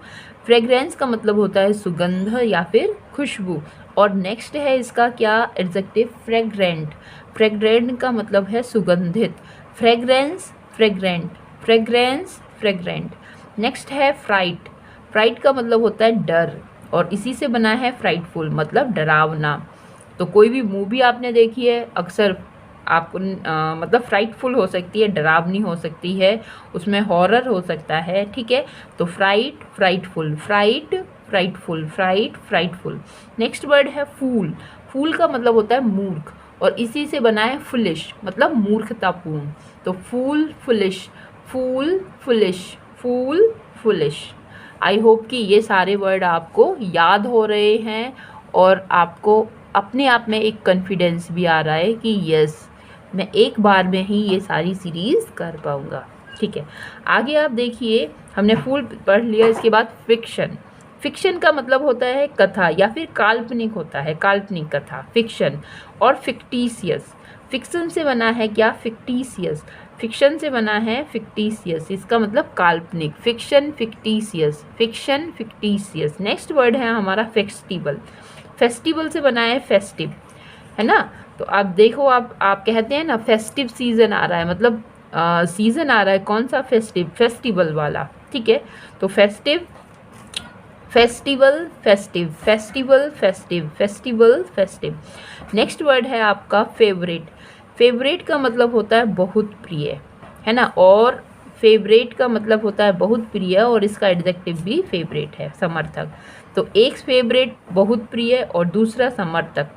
A: फ्रेग्रेंस का मतलब होता है सुगंध या फिर खुशबू। और नेक्स्ट है इसका क्या एडजेक्टिव, फ्रेग्रेंट। फ्रेग्रेंट का मतलब है सुगंधित। Fragrance, fragrant, fragrance, fragrant. Next है फ्राइट। फ्राइट का मतलब होता है डर, और इसी से बना है फ्राइटफुल, मतलब डरावना। तो कोई भी मूवी आपने देखी है, अक्सर आपको मतलब फ्राइटफुल हो सकती है, डरावनी हो सकती है, उसमें हॉरर हो सकता है, ठीक है। तो fright, frightful, fright, frightful, fright, frightful. Next word है फूल। फूल का मतलब होता है मूर्ख, और इसी से बना है फुलिश, मतलब मूर्खतापूर्ण। तो fool, foolish, fool, foolish, fool, foolish. I hope कि ये सारे वर्ड आपको याद हो रहे हैं, और आपको अपने आप में एक कॉन्फिडेंस भी आ रहा है कि यस, मैं एक बार में ही ये सारी सीरीज़ कर पाऊँगा, ठीक है। आगे आप देखिए, हमने फूल पढ़ लिया, इसके बाद फिक्शन। फिक्शन का मतलब होता है कथा या फिर काल्पनिक होता है, काल्पनिक कथा, फिक्शन। और फिक्टिशियस, फिक्शन से बना है क्या, फिक्टिशियस। फिक्शन से बना है फिक्टिशियस, इसका मतलब काल्पनिक। Fiction, fictitious, fiction, fictitious. Next word है हमारा फेस्टिवल। फेस्टिवल से बना है फेस्टिव, है ना। तो आप देखो, आप कहते हैं ना फेस्टिव सीजन आ रहा है, मतलब सीजन आ रहा है, कौन सा, फेस्टिव, फेस्टिवल वाला, ठीक है। तो festive, festival, festive, festival, festive, festival, festive. Next word है आपका फेवरेट। फेवरेट का मतलब होता है बहुत प्रिय, है ना। और फेवरेट का मतलब होता है बहुत प्रिय, और इसका एडजेक्टिव भी फेवरेट है, समर्थक। तो एक फेवरेट बहुत प्रिय और दूसरा समर्थक,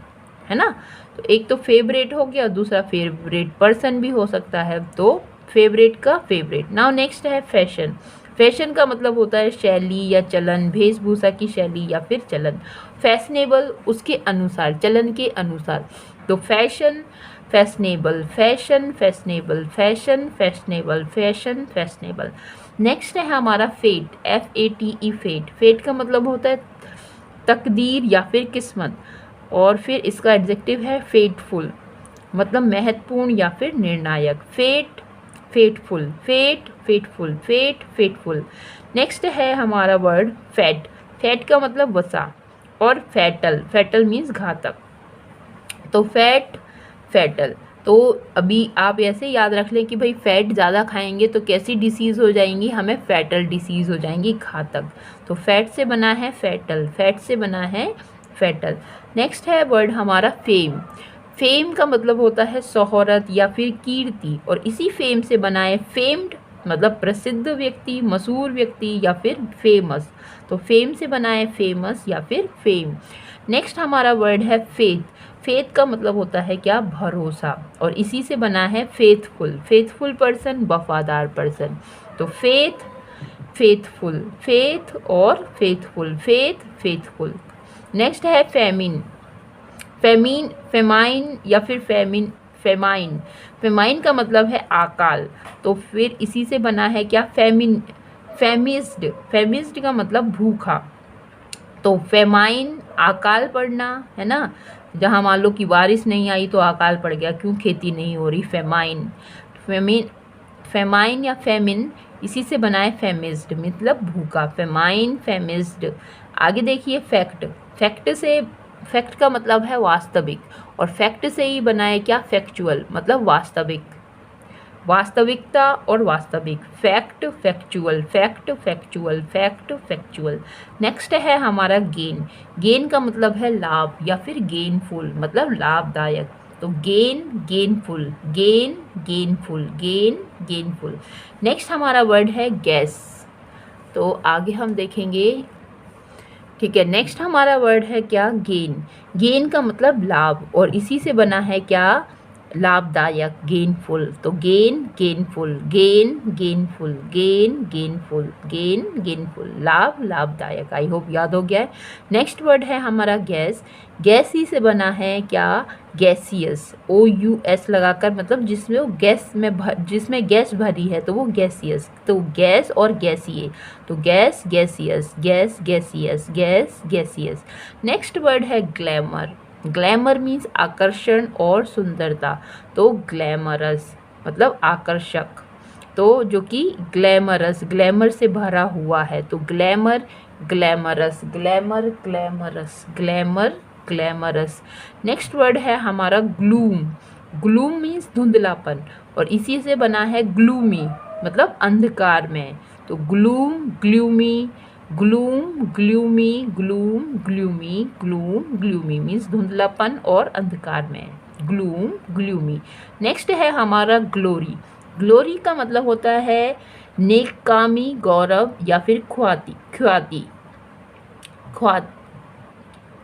A: है ना। तो एक तो फेवरेट हो गया, दूसरा फेवरेट पर्सन भी हो सकता है, तो फेवरेट का फेवरेट। नाउ नेक्स्ट है फैशन। फैशन का मतलब होता है शैली या चलन, वेशभूषा की शैली या फिर चलन। फैशनेबल, उसके अनुसार, चलन के अनुसार। तो fashion, fashionable, fashion, fashionable, fashion, fashionable, fashion, fashionable. Next है हमारा फेट, FATE, फेट। फेट का मतलब होता है तकदीर या फिर किस्मत, और फिर इसका एडजेक्टिव है फेटफुल, मतलब महत्वपूर्ण या फिर निर्णायक। Fate, fateful, fate, fateful, fate, fateful. Next है हमारा वर्ड फैट। फैट का मतलब वसा, और फैटल, फैटल मीन्स घातक। तो फैट, फैटल। तो अभी आप ऐसे याद रख लें कि भाई फैट ज़्यादा खाएंगे तो कैसी डिसीज़ हो जाएंगी, हमें फैटल डिसीज़ हो जाएंगी, घातक। तो फैट से बना है फैटल, फैट से बना है फैटल। नेक्स्ट है वर्ड हमारा फेम। फेम का मतलब होता है शोहरत या फिर कीर्ति, और इसी फेम से बना है फेम्ड, मतलब प्रसिद्ध व्यक्ति, मशहूर व्यक्ति, या फिर फेमस। तो फेम से बना है फेमस या फिर फेम। नेक्स्ट हमारा वर्ड है फेथ। फेथ का मतलब होता है क्या, भरोसा, और इसी से बना है फेथफुल। फेथफुल पर्सन, वफादार पर्सन। तो फेथ, फेथफुल, फेथ और फेथफुल, फेथ, फेथफुल। नेक्स्ट है फेमिन। फेमिन, फेमाइन या फिर फेमिन, फेमाइन। फेमाइन का मतलब है अकाल, तो फिर इसी से बना है क्या, फेमिन, फेमिस्ड। फेमिस्ड का मतलब भूखा। तो फेमाइन, अकाल पड़ना, है ना। जहाँ मान लो कि बारिश नहीं आई तो अकाल पड़ गया, क्यों, खेती नहीं हो रही, फेमाइन। फेमिन, फेमाइन या फेमिन, इसी से बना है फेमिस्ड, मतलब भूखा। फेमाइन, फेमिस्ड। आगे देखिए फैक्ट। फैक्ट से, फैक्ट का मतलब है वास्तविक, और फैक्ट से ही बना है क्या, फैक्चुअल, मतलब वास्तविक, वास्तविकता और वास्तविक। Fact, factual, fact, factual, fact, factual. Next है हमारा गेन। गेन का मतलब है लाभ या फिर गेनफुल, मतलब लाभदायक। तो gain, gainful, gain, gainful, gain, gainful. Next हमारा वर्ड है गैस। तो आगे हम देखेंगे, ठीक है। नेक्स्ट हमारा वर्ड है क्या, गेन। गेन का मतलब लाभ, और इसी से बना है क्या, लाभदायक, गेनफुल। तो gain, gainful, gain, gainful, gain, gainful, gain, gainful, लाभ, लाभदायक। आई होप याद हो गया है। नेक्स्ट वर्ड है हमारा गैस। गैस ही से बना है क्या, गैसियस, OUS लगाकर, मतलब जिसमें वो जिसमें गैस भरी है तो वो गैसियस। तो गैस और गैसीय, तो gas gaseous, gas gaseous, gas gaseous. Next word है ग्लैमर। ग्लैमर मीन्स आकर्षण और सुंदरता, तो ग्लैमरस मतलब आकर्षक। तो जो कि ग्लैमरस, ग्लैमर से भरा हुआ है, तो glamour glamorous, glamour glamorous, glamour glamorous. Next word है हमारा ग्लूम। ग्लूम मीन्स धुंधलापन, और इसी से बना है ग्लूमी, मतलब अंधकार में। तो gloom gloomy, gloom gloomy, gloom gloomy, gloom gloomy means धुंधलापन और अंधकार में, ग्लूम ग्लूमी। नेक्स्ट है हमारा ग्लोरी। ग्लोरी का मतलब होता है नेकामी, गौरव या फिर ख्याति, ख्याति,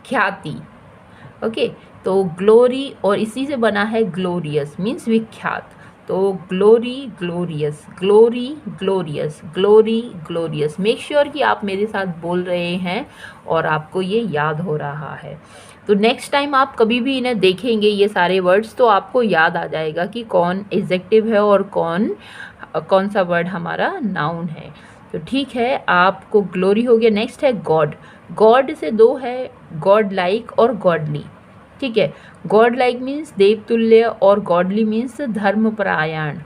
A: ख्याति। ओके, तो ग्लोरी और इसी से बना है ग्लोरियस मीन्स विख्यात। तो glory glorious, glory glorious, glory glorious. Make sure कि आप मेरे साथ बोल रहे हैं और आपको ये याद हो रहा है। तो नेक्स्ट टाइम आप कभी भी इन्हें देखेंगे ये सारे वर्ड्स, तो आपको याद आ जाएगा कि कौन एडजेक्टिव है और कौन सा वर्ड हमारा नाउन है। तो ठीक है, आपको ग्लोरी हो गया। नेक्स्ट है गॉड। गॉड से दो है, गॉड लाइक और गॉडली। ठीक है, गॉड लाइक मीन्स देवतुल्य और गॉडली मीन्स धर्मपरायण,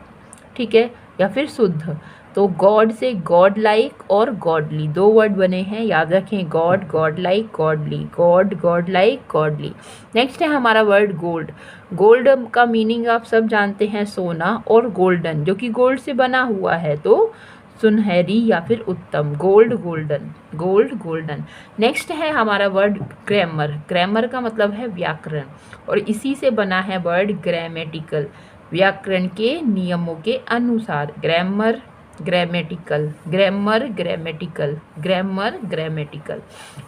A: ठीक है, या फिर शुद्ध। तो गॉड से गॉड लाइक और गॉडली दो वर्ड बने हैं, याद रखें, God, God like, godly, God, God like, godly. Next है हमारा वर्ड गोल्ड। गोल्ड का मीनिंग आप सब जानते हैं, सोना, और गोल्डन जो कि गोल्ड से बना हुआ है, तो सुनहरी या फिर उत्तम, gold golden, gold golden. Next है हमारा वर्ड ग्रामर। ग्रामर का मतलब है व्याकरण, और इसी से बना है वर्ड ग्रामेटिकल, व्याकरण के नियमों के अनुसार। Grammar grammatical, grammar grammatical, grammar grammatical.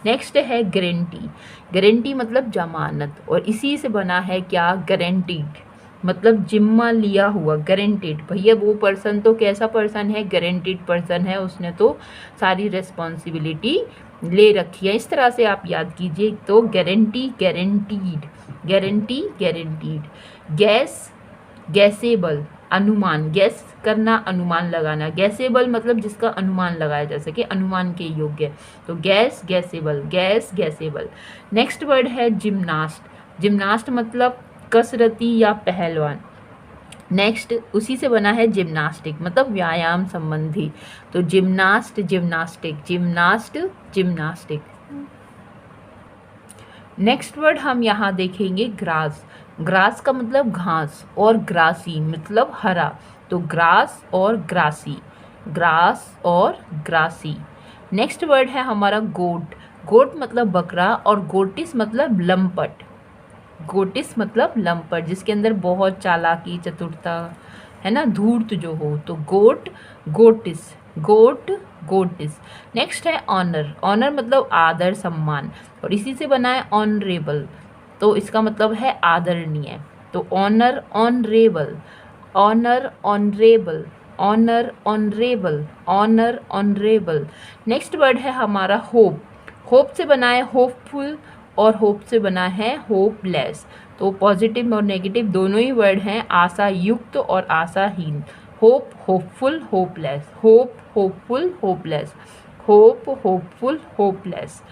A: Next है गारंटी। गारंटी मतलब जमानत, और इसी से बना है क्या, गारंटीड, मतलब जिम्मा लिया हुआ, गारंटेड। भैया वो पर्सन तो कैसा पर्सन है, गारंटेड पर्सन है, उसने तो सारी रिस्पॉन्सिबिलिटी ले रखी है, इस तरह से आप याद कीजिए। तो guarantee guaranteed, guarantee guaranteed. Guess guessable, अनुमान, गैस करना, अनुमान लगाना। गैसेबल मतलब जिसका अनुमान लगाया जा सके, अनुमान के योग्य, तो गैस गैसेबल, गैस गैसेबल। नेक्स्ट वर्ड है जिम्नास्ट। जिम्नास्ट मतलब कसरती या पहलवान। नेक्स्ट उसी से बना है जिम्नास्टिक, मतलब व्यायाम संबंधी, तो gymnast gymnastic, gymnast gymnastic. Next word हम यहाँ देखेंगे ग्रास। ग्रास का मतलब घास, और ग्रासी मतलब हरा, तो ग्रास और ग्रासी, ग्रास और ग्रासी। नेक्स्ट वर्ड है हमारा गोट। गोट मतलब बकरा, और गोटिस मतलब लंपट, गोटिस मतलब लंपट, जिसके अंदर बहुत चालाकी, चतुरता है ना, धूर्त जो हो, तो गोट गोटिस, गोट गोटिस। नेक्स्ट है ऑनर। ऑनर मतलब आदर, सम्मान, और इसी से बना है ऑनरेबल, तो इसका मतलब है आदरणीय, तो honour honourable, honour honourable, honour honourable, honour honourable. Next word है हमारा होप। होप से बना है होपफुल, और होप से बना है होपलेस, तो पॉजिटिव और नेगेटिव दोनों ही वर्ड हैं, आशा युक्त और आशाहीन। Hope hopeful hopeless, hope hopeful hopeless, hope hopeful hopeless,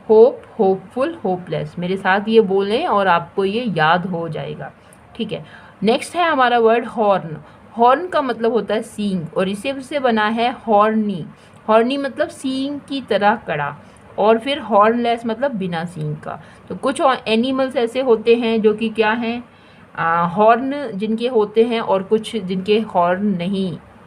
A: hope hopeful hopeless. मेरे साथ ये बोलें और आपको ये याद हो जाएगा, ठीक है। नेक्स्ट है हमारा वर्ड हॉर्न। हॉर्न का मतलब होता है सींग, और इसी से बना है हॉर्नी। हॉर्नी मतलब सींग की तरह कड़ा, और फिर हॉर्नलेस मतलब बिना सींग का। तो कुछ एनिमल्स ऐसे होते हैं जो कि क्या हैं, हॉर्न जिनके होते हैं, और कुछ जिनके हॉर्न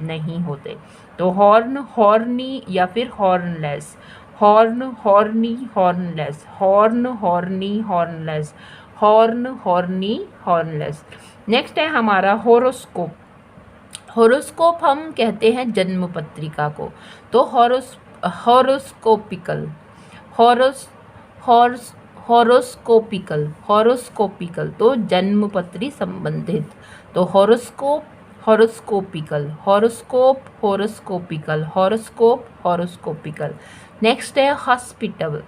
A: नहीं होते, तो हॉर्न हॉर्नी या फिर hornless, horn horny hornless, horn horny hornless, horn horny hornless. Next है हमारा होरोस्कोप। होरोस्कोप हम कहते हैं जन्म पत्रिका को, तो हॉरोस्कोपिकल, हॉरोस्कोपिकल, हॉरोस्कोपिकल, तो जन्मपत्री संबंधित, तो हॉरोस्कोप हॉरोस्कोपिकल, हॉरोस्कोप हॉरोस्कोपिकल, हॉरोस्कोप हॉरोस्कोपिकल। नेक्स्ट है हॉस्पिटल।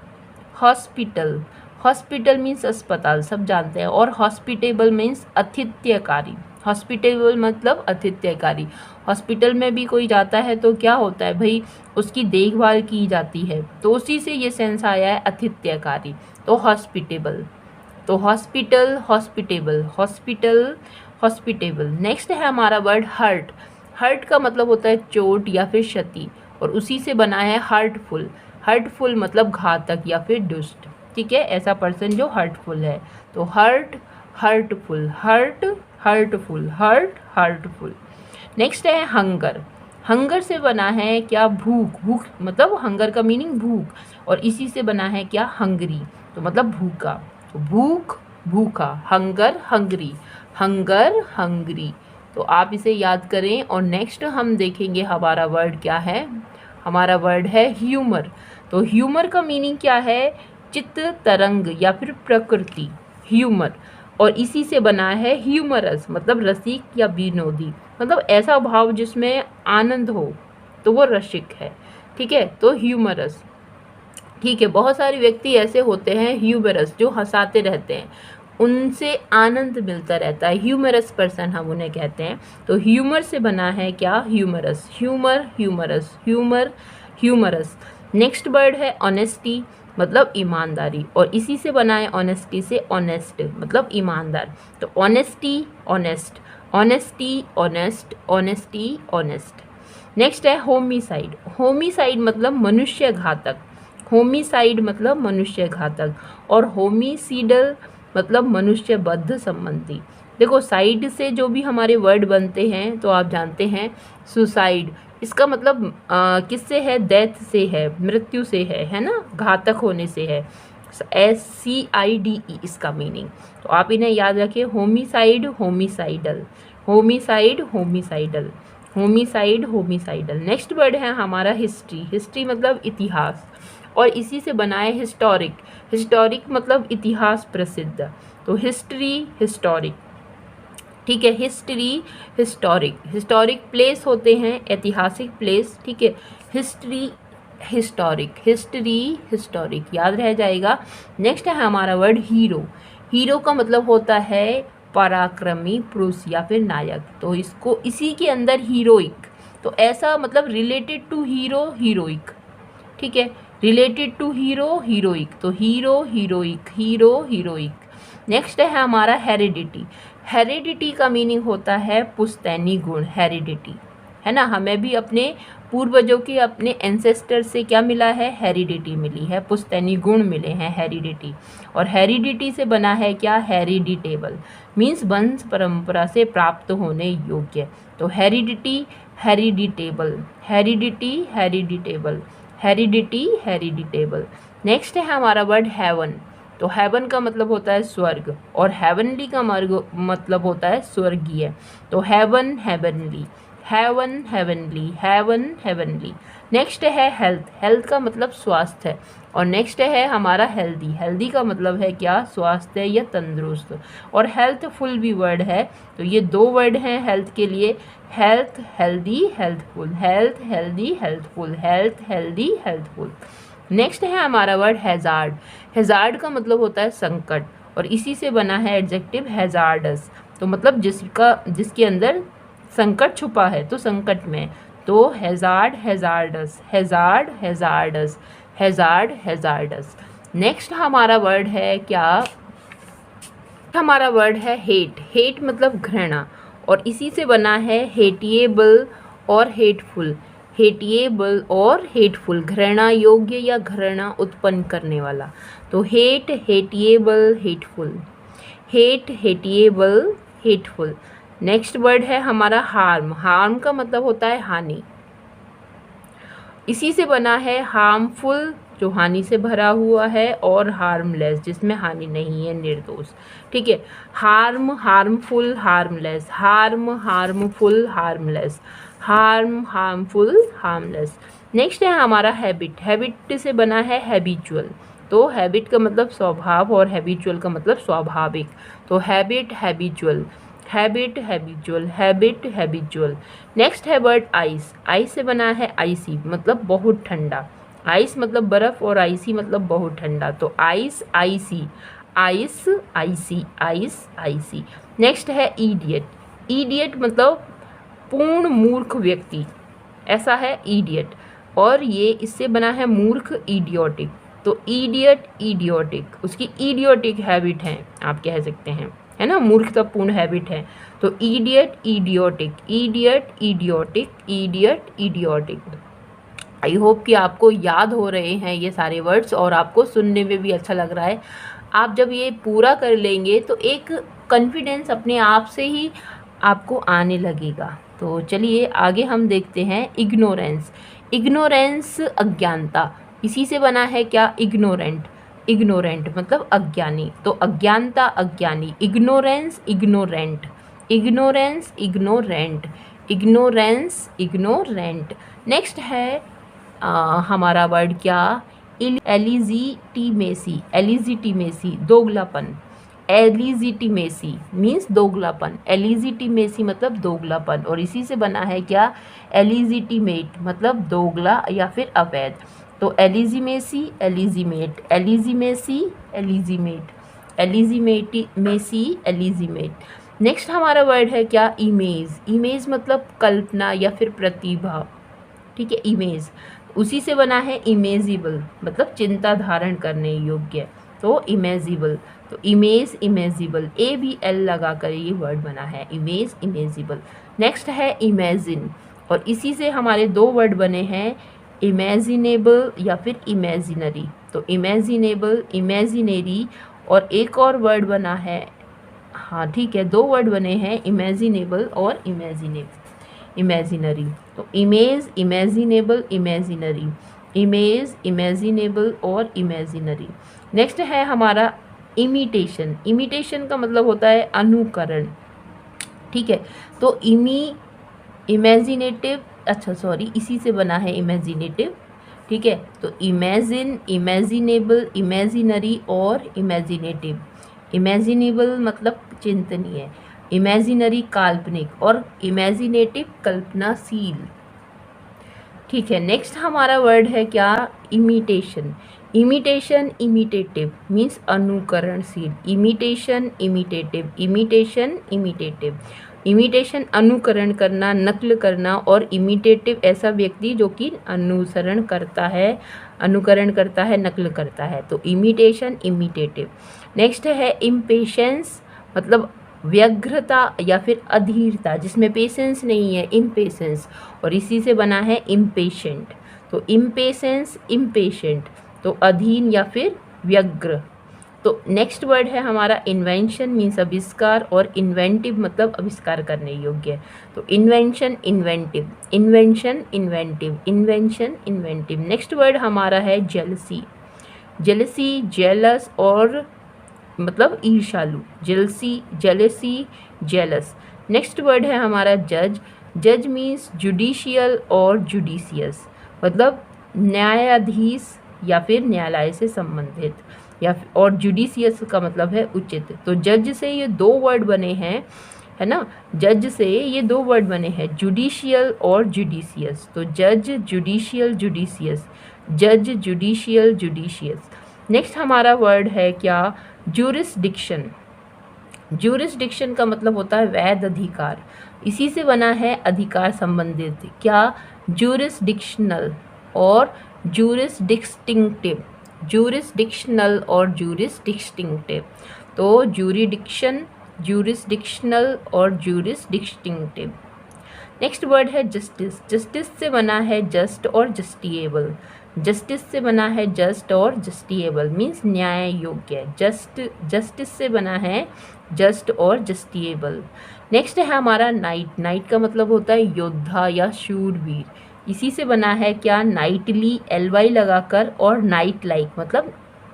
A: हॉस्पिटल, हॉस्पिटल मीन्स अस्पताल, सब जानते हैं, और हॉस्पिटेबल मीन्स आतिथ्यकारी। हॉस्पिटेबल मतलब आतिथ्यकारी। हॉस्पिटल में भी कोई जाता है तो क्या होता है भाई, उसकी देखभाल की जाती है, तो उसी से ये सेंस आया है आतिथ्यकारी। तो हॉस्पिटेबल, तो hospital, hospitable, hospital, hospitable. Next है हमारा वर्ड हर्ट। हर्ट का मतलब होता है चोट या फिर क्षति, और उसी से बना है हर्टफुल। हर्टफुल मतलब घातक या फिर दुष्ट, ठीक है, ऐसा पर्सन जो हर्टफुल है। तो hurt, hurtful, hurt, hurtful, hurt, hurtful. Next है हंगर। हंगर से बना है क्या, भूख। भूख मतलब हंगर का मीनिंग भूख, और इसी से बना है क्या, हंगरी, तो मतलब भूखा। तो भूख, भूखा, हंगर, हंगरी, हंगर, हंगरी। तो आप इसे याद करें। और नेक्स्ट हम देखेंगे हमारा वर्ड क्या है, हमारा वर्ड है ह्यूमर। तो ह्यूमर का मीनिंग क्या है, चित्त तरंग या फिर प्रकृति, ह्यूमर, और इसी से बना है ह्यूमरस मतलब रसिक या विनोदी, मतलब ऐसा भाव जिसमें आनंद हो, तो वो रसिक है, ठीक है, तो ह्यूमरस। ठीक है, बहुत सारे व्यक्ति ऐसे होते हैं ह्यूमरस, जो हंसाते रहते हैं, उनसे आनंद मिलता रहता है, ह्यूमरस पर्सन हम उन्हें कहते हैं। तो ह्यूमर से बना है क्या, humorous, humour, humorous, humour, humorous. Next word है ऑनेस्टी, मतलब ईमानदारी, और इसी से बना है ऑनेस्टी से ऑनेस्ट मतलब ईमानदार। तो honesty, honest, honesty, honest, honesty, honest. Next है होमिसाइड। होमिसाइड मतलब मनुष्य घातक, होमिसाइड मतलब मनुष्य घातक, और होमिसीडल मतलब मनुष्य बद्ध संबंधी। देखो साइड से जो भी हमारे वर्ड बनते हैं तो आप जानते हैं सुसाइड, इसका मतलब किससे है, डेथ से है, मृत्यु से है ना, घातक होने से है, SCIDE इसका मीनिंग। तो आप इन्हें याद रखिए, homicide, homicidal, homicide, homicidal, homicide, homicidal. Next word है हमारा हिस्ट्री। हिस्ट्री मतलब इतिहास, और इसी से बना है हिस्टोरिक। हिस्टोरिक मतलब इतिहास प्रसिद्ध, तो हिस्ट्री, हिस्टोरिक, ठीक है, हिस्ट्री, हिस्टोरिक। हिस्टोरिक प्लेस होते हैं ऐतिहासिक प्लेस, ठीक है, हिस्ट्री, हिस्टोरिक, हिस्ट्री, हिस्टोरिक, याद रह जाएगा। नेक्स्ट है हमारा वर्ड हीरो। हीरो का मतलब होता है पराक्रमी पुरुष या फिर नायक, तो इसको इसी के अंदर हीरोइक, तो ऐसा मतलब रिलेटेड टू हीरो, हीरोइक, ठीक है, रिलेटेड टू हीरो, हीरोइक, तो hero, heroic, hero, heroic. Next है हमारा हेरिडिटी। हेरिडिटी का मीनिंग होता है पुश्तैनी गुण, हेरिडिटी, है ना, हमें भी अपने पूर्वजों के, अपने एंसेस्टर से क्या मिला है, हेरिडिटी मिली है, पुश्तैनी गुण मिले हैं, हेरिडिटी। और हेरिडिटी से बना है क्या, हेरिडिटेबल, मीन्स वंश परंपरा से प्राप्त होने योग्य, तो हेरिडिटी, हेरिडिटेबल, हेरिडिटी, हेरिडिटेबल, हेरिडिटी, हेरिडिटेबल। नेक्स्ट है हमारा वर्ड हेवन। तो हेवन का मतलब होता है स्वर्ग, और हेवनली का मतलब होता है स्वर्गीय, तो heaven, heavenly, heaven, heavenly, heaven, heavenly. Next है हेल्थ। हेल्थ का मतलब स्वास्थ्य है, और नेक्स्ट है हमारा हेल्दी। हेल्दी का मतलब है क्या, स्वास्थ्य या तंदुरुस्त, और हेल्थफुल भी वर्ड है, तो ये दो वर्ड हैं हेल्थ के लिए, health, healthy, healthful, health, healthy, healthful, health, healthy, healthful. Next है हमारा वर्ड हैजार्ड। हैजार्ड का मतलब होता है संकट, और इसी से बना है एडजेक्टिव हैजार्डस, तो मतलब जिसके अंदर संकट छुपा है, तो संकट में, तो hazard, hazards, hazard, hazards, hazard, hazards. Next हमारा वर्ड है क्या, हमारा वर्ड है हेट। हेट मतलब घृणा, और इसी से बना है हेटिएबल और हेटफुल, हेटिएबल और हेटफुल, घृणा योग्य या घृणा उत्पन्न करने वाला, तो hate, hateable, hateful, hate, hateable, hateful. Next word है हमारा हार्म। हार्म का मतलब होता है हानि, इसी से बना है हार्मफुल, जो हानि से भरा हुआ है, और हार्मलेस, जिसमें हानि नहीं है, निर्दोष, ठीक है, harm, harmful, harmless, harm, harmful, harmless, harm, harmful, harmless. Next है हमारा हैबिट। हैबिट से बना है हैबिचुअल, तो हैबिट का मतलब स्वभाव, और हैबिचुअल का मतलब स्वाभाविक, तो habit, habitual, habit, habitual, habit, habitual. Next है वर्ड आइस। आइस से बना है आइसी, मतलब बहुत ठंडा, आइस मतलब बर्फ़ और आइसी मतलब बहुत ठंडा, तो आइस आइसी, आइस आइसी, आइस आइसी। नेक्स्ट है ईडियट। ईडियट मतलब पूर्ण मूर्ख व्यक्ति, ऐसा है ईडियट, और ये इससे बना है मूर्ख इडियोटिक। तो ईडियट इडियोटिक उसकी इडियोटिक हैबिट है, आप कह सकते हैं, है ना, मूर्खतापूर्ण हैबिट है। तो idiot idiotic, idiot idiotic, idiot idiotic. आई होप कि आपको याद हो रहे हैं ये सारे वर्ड्स और आपको सुनने में भी अच्छा लग रहा है। आप जब ये पूरा कर लेंगे तो एक कॉन्फिडेंस अपने आप से ही आपको आने लगेगा। तो चलिए आगे हम देखते हैं इग्नोरेंस। इग्नोरेंस अज्ञानता, इसी से बना है क्या, इग्नोरेंट। इग्नोरेंट मतलब अज्ञानी, तो अज्ञानता अज्ञानी, ignorance ignorant, ignorance ignorant, ignorance ignorant. Next है हमारा वर्ड क्या, एलिजिटिमेसी। एलिजिटिमेसी दोगलापन, एलिजिटिमेसी मीन्स दोगलापन, एलिजिटिमेसी मतलब दोगलापन, और इसी से बना है क्या, एलिजिटिमेट मतलब दोगला या फिर अवैध। तो एलिजिमेसी एलिजिमेट, एलिजिमेसी एलिजिमेट, एलिजिमेसी एलिजिमेट। नेक्स्ट हमारा वर्ड है क्या, इमेज। इमेज मतलब कल्पना या फिर प्रतिभा, ठीक है, इमेज। उसी से बना है इमेजिबल मतलब चिंता धारण करने योग्य, तो इमेजिबल। तो इमेज इमेजिबल, ए बी एल लगा कर ये वर्ड बना है, इमेज इमेजिबल। नेक्स्ट है इमेजिन, और इसी से हमारे दो वर्ड बने हैं, इमेजिनेबल या फिर इमेजिनरी। तो इमेजिनेबल इमेजिनरी, और एक और वर्ड बना है, हाँ ठीक है, दो वर्ड बने हैं, इमेजिनेबल और इमेजिनरी। तो image imaginable imaginary, image imaginable और इमेजिनरी। नेक्स्ट है हमारा इमिटेशन। इमिटेशन का मतलब होता है अनुकरण, ठीक है। तो इमेजिनेटिव, अच्छा सॉरी, इसी से बना है इमेजिनेटिव, ठीक है। तो इमेजिन इमेजिनेबल इमेजिनरी और इमेजिनेटिव। इमेजिनेबल मतलब चिंतनीय, इमेजिनरी काल्पनिक, और इमेजिनेटिव कल्पनाशील, ठीक है। नेक्स्ट हमारा वर्ड है क्या, इमिटेशन। इमिटेशन इमिटेटिव मीन्स अनुकरणशील, imitation imitative, imitation imitative. Imitation अनुकरण करना, नकल करना, और इमिटेटिव ऐसा व्यक्ति जो कि अनुसरण करता है, अनुकरण करता है, नकल करता है। तो इमिटेशन इमिटेटिव। नेक्स्ट है इम्पेशेंस, मतलब व्यग्रता या फिर अधीरता जिसमें पेशेंस नहीं है, इम्पेशेंस, और इसी से बना है इम्पेशेंट। तो इम्पेशेंस इम्पेशेंट, तो अधीन या फिर व्यग्र। तो नेक्स्ट वर्ड है हमारा इन्वेंशन मीन्स आविष्कार, और इन्वेंटिव मतलब आविष्कार करने योग्य। तो invention inventive, invention inventive, invention inventive. Next word हमारा है जेलसी। जेलसी जेलस और मतलब ईर्ष्यालु, jealousy jealousy jealous. Next word है हमारा जज। जज मीन्स जुडिशियल और जुडिशियस, मतलब न्यायाधीश या फिर न्यायालय से संबंधित, या और जुडिशियस का मतलब है उचित। तो जज से ये दो वर्ड बने हैं, है ना, जज से ये दो वर्ड बने हैं, जुडिशियल और जुडिशियस। तो जज जुडिशियल जुडिशियस, जज जुडिशियल जुडिशियस। नेक्स्ट हमारा वर्ड है क्या, ज्यूरिसडिक्शन। ज्यूरिसडिक्शन का मतलब होता है वैध अधिकार, इसी से बना है अधिकार संबंधित, क्या, ज्यूरिसडिक्शनल और ज्यूरिसडिक्टिंक्टिव, ज्यूरिसडिक्शनल और ज्यूरिसडिक्टिंक्टिव। तो ज्यूरिडिक्शन, ज्यूरिसडिक्शनल और ज्यूरिसडिक्टिंक्टिव। नेक्स्ट वर्ड है जस्टिस। जस्टिस से बना है जस्ट और जस्टिएबल, जस्टिस से बना है जस्ट और जस्टिएबल मीन्स न्याय योग्य, जस्ट, जस्टिस से बना है जस्ट और जस्टिएबल। नेक्स्ट है हमारा नाइट। नाइट का मतलब होता है योद्धा या शूरवीर, इसी से बना है क्या, नाइटली, LY लगाकर, और नाइट लाइक मतलब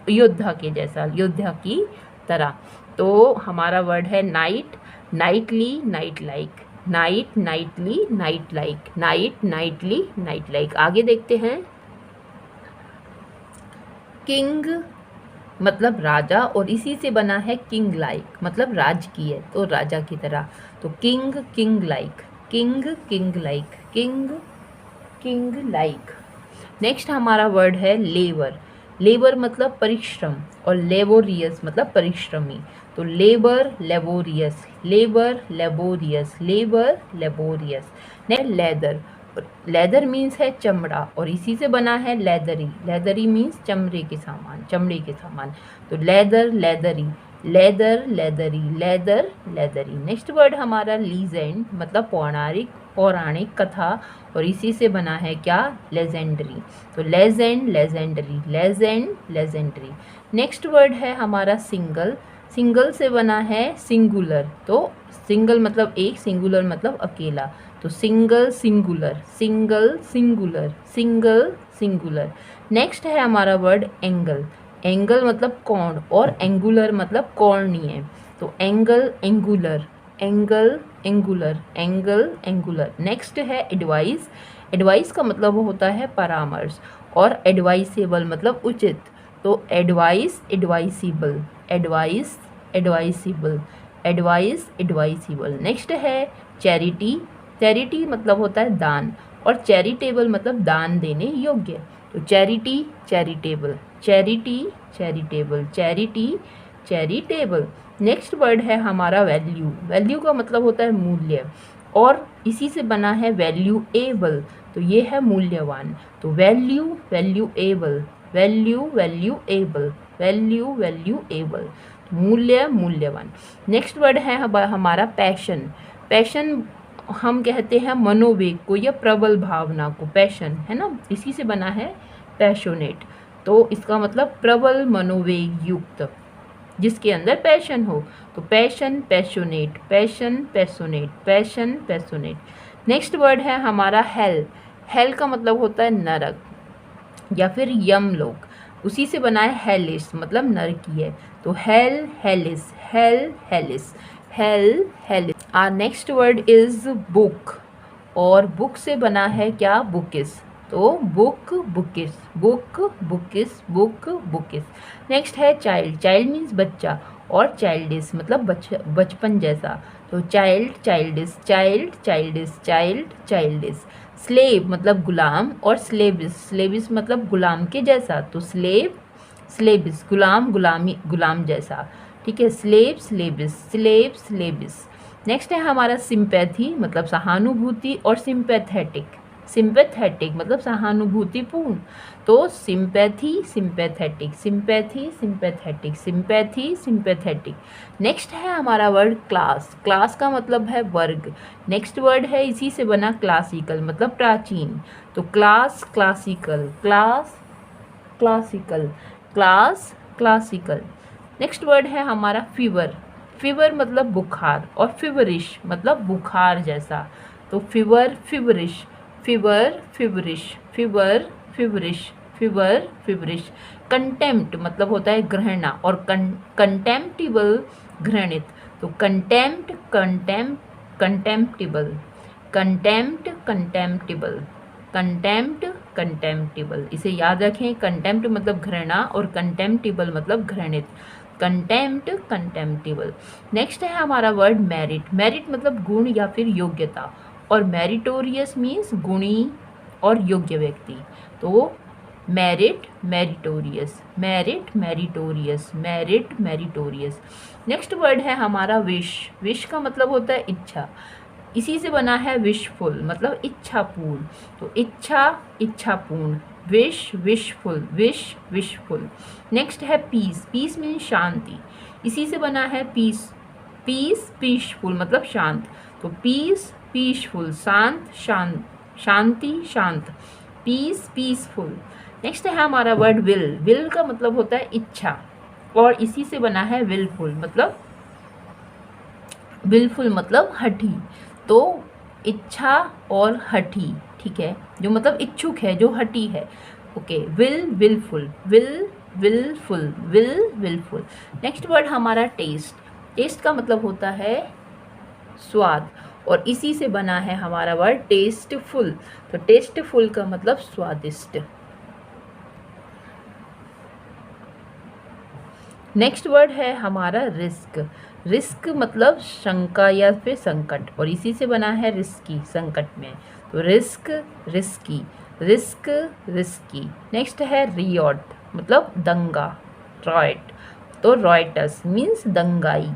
A: योद्धा के जैसा, योद्धा की तरह। तो हमारा वर्ड है night, Knightley, night like, night Knightley night like, night Knightley night like. आगे देखते हैं, किंग मतलब राजा, और इसी से बना है किंग लाइक मतलब राजकीय, तो राजा की तरह। तो king king like, king king like, king king like. Next हमारा वर्ड है लेबर। लेबर मतलब परिश्रम और लेबोरियस मतलब परिश्रमी। तो labour laborious, labour laborious, labour laborious. Next leather. Leather means है चमड़ा और इसी से बना है लेदरी। लेदरी मीन्स चमड़े के सामान, चमड़े के सामान। तो leather leathery, leather leathery, leather leathery. Next word हमारा लीजेंड मतलब पौराणिक, पौराणिक कथा और इसी से बना है क्या, लेजेंडरी। तो legend legendary, legend legendary. Next word है हमारा सिंगल। सिंगल से बना है सिंगुलर। तो सिंगल मतलब एक, सिंगुलर मतलब अकेला। तो single singular, single singular, single singular. Next है हमारा वर्ड एंगल। एंगल मतलब कोण और एंगुलर मतलब कोणीय। तो angle angular, angle angular, angle angular. Next है एडवाइस। एडवाइस का मतलब होता है परामर्श और एडवाइसेबल मतलब उचित। तो एडवाइस एडवाइसिबल, एडवाइस एडवाइसिबल, एडवाइस एडवाइसिबल। नेक्स्ट है चैरिटी। चैरिटी मतलब होता है दान और चैरिटेबल मतलब दान देने योग्य। तो charity charitable, charity charitable, charity charitable. Next word है हमारा वैल्यू। वैल्यू का मतलब होता है मूल्य और इसी से बना है वैल्यूएबल। तो ये है मूल्यवान। तो value valuable, value valuable, value valuable. मूल्य मूल्यवान। नेक्स्ट वर्ड है हमारा पैशन। पैशन हम कहते हैं मनोवेग को या प्रबल भावना को, पैशन है ना, इसी से बना है पैशोनेट। तो इसका मतलब प्रबल मनोवेग युक्त, जिसके अंदर पैशन हो। तो passion passionate, passion passionate, passion passionate. Next word है हमारा हेल। हेल का मतलब होता है नरक या फिर यमलोक, उसी से बना है हेलिस मतलब नरकीय। तो hell hellish, hell hellish, hell hellish. Our next word is book और बुक से बना है क्या, बुकिस। तो book bookish, book bookish, book bookish. Next है चाइल्ड। चाइल्ड मीन्स बच्चा और चाइल्डिस मतलब बचपन जैसा। तो child childish, child childish, child childish. Slave मतलब गुलाम और स्लेबिस, स्लेबिस मतलब गुलाम के जैसा। तो स्लेव स्लेबिस, गुलाम गुलामी, गुलाम जैसा। ठीक है, स्लेव स्लेबिस, स्लेव स्लेबिस। नेक्स्ट है हमारा सिंपैथी मतलब सहानुभूति और सिंपैथेटिक। सिंपैथेटिक मतलब सहानुभूतिपूर्ण। तो sympathy sympathetic, sympathy sympathetic, sympathy sympathetic. Next है हमारा वर्ड क्लास। क्लास का मतलब है वर्ग। नेक्स्ट वर्ड है इसी से बना क्लासिकल मतलब प्राचीन। तो class classical, class classical, class classical. Next word है हमारा फीवर। फीवर मतलब बुखार और फीवरिश मतलब बुखार जैसा। तो fever feverish, fever feverish, fever feverish, fever feverish. Contempt मतलब होता है घृणा और कंटेम्प्टिबल घृणित। तो कंटेम्प्ट कंटेम्प्ट कंटेम्प्टिबल, कंटेम्प्ट कंटेम्प्टिबल, कंटेम्प्ट कंटेम्प्टिबल। इसे याद रखें, कंटेम्प्ट मतलब घृणा और कंटेम्प्टिबल मतलब घृणित। कंटेम्प्ट कंटेम्प्टिबल। नेक्स्ट है हमारा वर्ड मेरिट। मेरिट मतलब गुण या फिर योग्यता और मेरिटोरियस मीन्स गुणी और योग्य व्यक्ति। तो merit meritorious, merit meritorious, merit meritorious. Next word है हमारा विश। विश का मतलब होता है इच्छा, इसी से बना है विशफुल मतलब इच्छापूर्ण। तो इच्छा इच्छापूर्ण, wish wishful, wish wishful. Next है पीस। पीस मीन्स शांति, इसी से बना है पीस, पीस पीसफुल मतलब शांत। तो पीस पीसफुल, शांत शांत, शांति शांत, पीस पीसफुल। नेक्स्ट है हमारा वर्ड विल। विल का मतलब होता है इच्छा और इसी से बना है विलफुल मतलब, विलफुल मतलब हठी। तो इच्छा और हठी, ठीक है, जो मतलब इच्छुक है, जो हठी है। Okay, will wilful, will wilful, will wilful. Next word हमारा टेस्ट। टेस्ट का मतलब होता है स्वाद और इसी से बना है हमारा वर्ड टेस्टफुल। तो टेस्टफुल का मतलब स्वादिष्ट। नेक्स्ट वर्ड है हमारा रिस्क। रिस्क मतलब शंका या फिर संकट और इसी से बना है रिस्की, संकट में। तो risk risky, risk, risky. Next है रियॉट, मतलब दंगा, रॉयट, तो रॉयटस मीन्स दंगाई,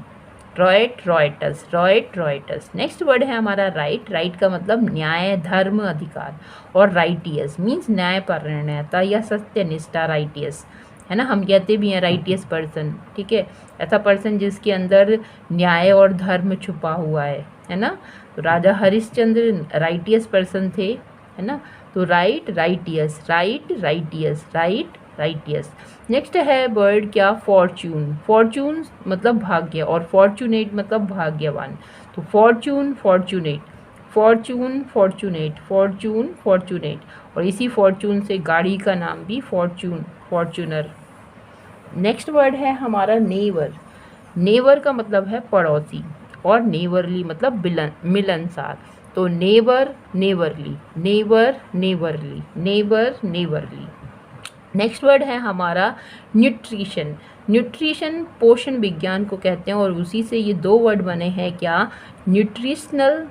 A: riot, riotous, riot, riotous. Next word है हमारा राइट, राइट का मतलब न्याय, धर्म, अधिकार, और राइटियस मीन्स न्यायपरायणता या सत्यनिष्ठा, राइटियस है ना, हम कहते भी हैं राइटियस पर्सन, ठीक है, ऐसा पर्सन जिसके अंदर न्याय और धर्म छुपा हुआ है ना। तो राजा हरिश्चंद्र राइटियस पर्सन थे, है ना। तो right, righteous, right, righteous, right, righteous. Next है वर्ड क्या, फॉर्च्यून, फॉर्च्यून मतलब भाग्य, और फॉर्चुनेट मतलब भाग्यवान। तो Fortune, fortunate, Fortune, fortunate, Fortune, fortunate, और इसी फॉर्च्यून से गाड़ी का नाम भी फॉर्च्यून, फॉर्च्यूनर। नेक्स्ट वर्ड है हमारा नेवर, नेवर का मतलब है पड़ोसी, और नेवरली मतलब मिलनसार। तो neighbour, neighbourly, neighbour, neighbourly, neighbour, neighbourly. Next word है हमारा न्यूट्रिशन, न्यूट्रिशन पोषण विज्ञान को कहते हैं, और उसी से ये दो वर्ड बने हैं क्या, न्यूट्रिशनल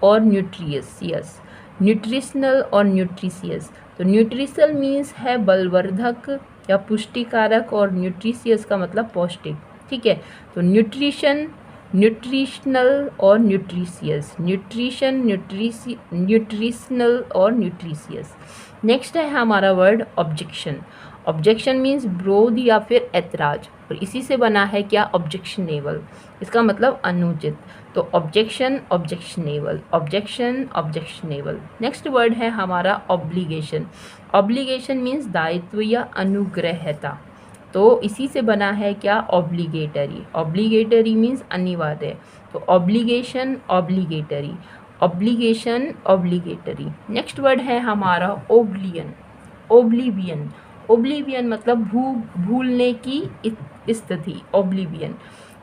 A: और न्यूट्रिशियस, न्यूट्रिशनल और न्यूट्रिशियस। तो न्यूट्रिशनल मीन्स है बलवर्धक या पुष्टिकारक, और न्यूट्रिशियस का मतलब पौष्टिक, ठीक है। तो न्यूट्रिशन, न्यूट्रिशनल और न्यूट्रिशियस, न्यूट्रिशन, न्यूट्रिशनल और न्यूट्रिशियस। नेक्स्ट है हमारा वर्ड ऑब्जेक्शन, ऑब्जेक्शन मीन्स विरोध या फिर ऐतराज, और इसी से बना है क्या, ऑब्जेक्शनेबल, इसका मतलब अनुचित। तो objection, objectionable, objection, objectionable. Next word है हमारा ऑब्लिगेशन, ऑब्लिगेशन मीन्स दायित्व या अनुग्रहता, तो इसी से बना है क्या, ऑब्लिगेटरी, ऑब्लिगेटरी मीन्स अनिवार्य। तो obligation, obligatory, obligation, obligatory. Next word है हमारा ओब्लियन, ओब्लिवियन, ओब्लिवियन मतलब भूलने की स्थिति, ओब्लिवियन,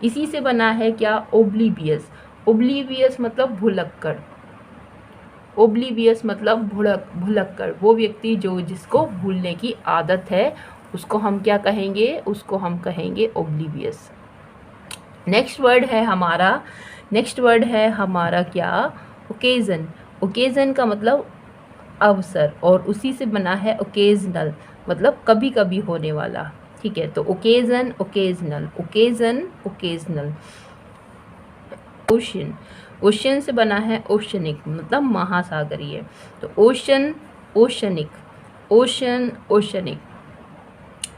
A: इसी से बना है क्या, ओब्लिवियस, ओब्लिवियस मतलब भुलक्कड़, ओब्लिवियस मतलब भुलक्कड़, वो व्यक्ति जो जिसको भूलने की आदत है उसको हम क्या कहेंगे, उसको हम कहेंगे ओब्लिवियस। नेक्स्ट वर्ड है हमारा, नेक्स्ट वर्ड है हमारा क्या, ओकेजन, ओकेजन का मतलब अवसर, और उसी से बना है ओकेजनल, मतलब कभी कभी होने वाला, ठीक है। तो occasion, occasional, occasion, occasional. Ocean, ocean से बना है ओशनिक, मतलब महासागरीय। तो ocean, oceanic, ocean, oceanic.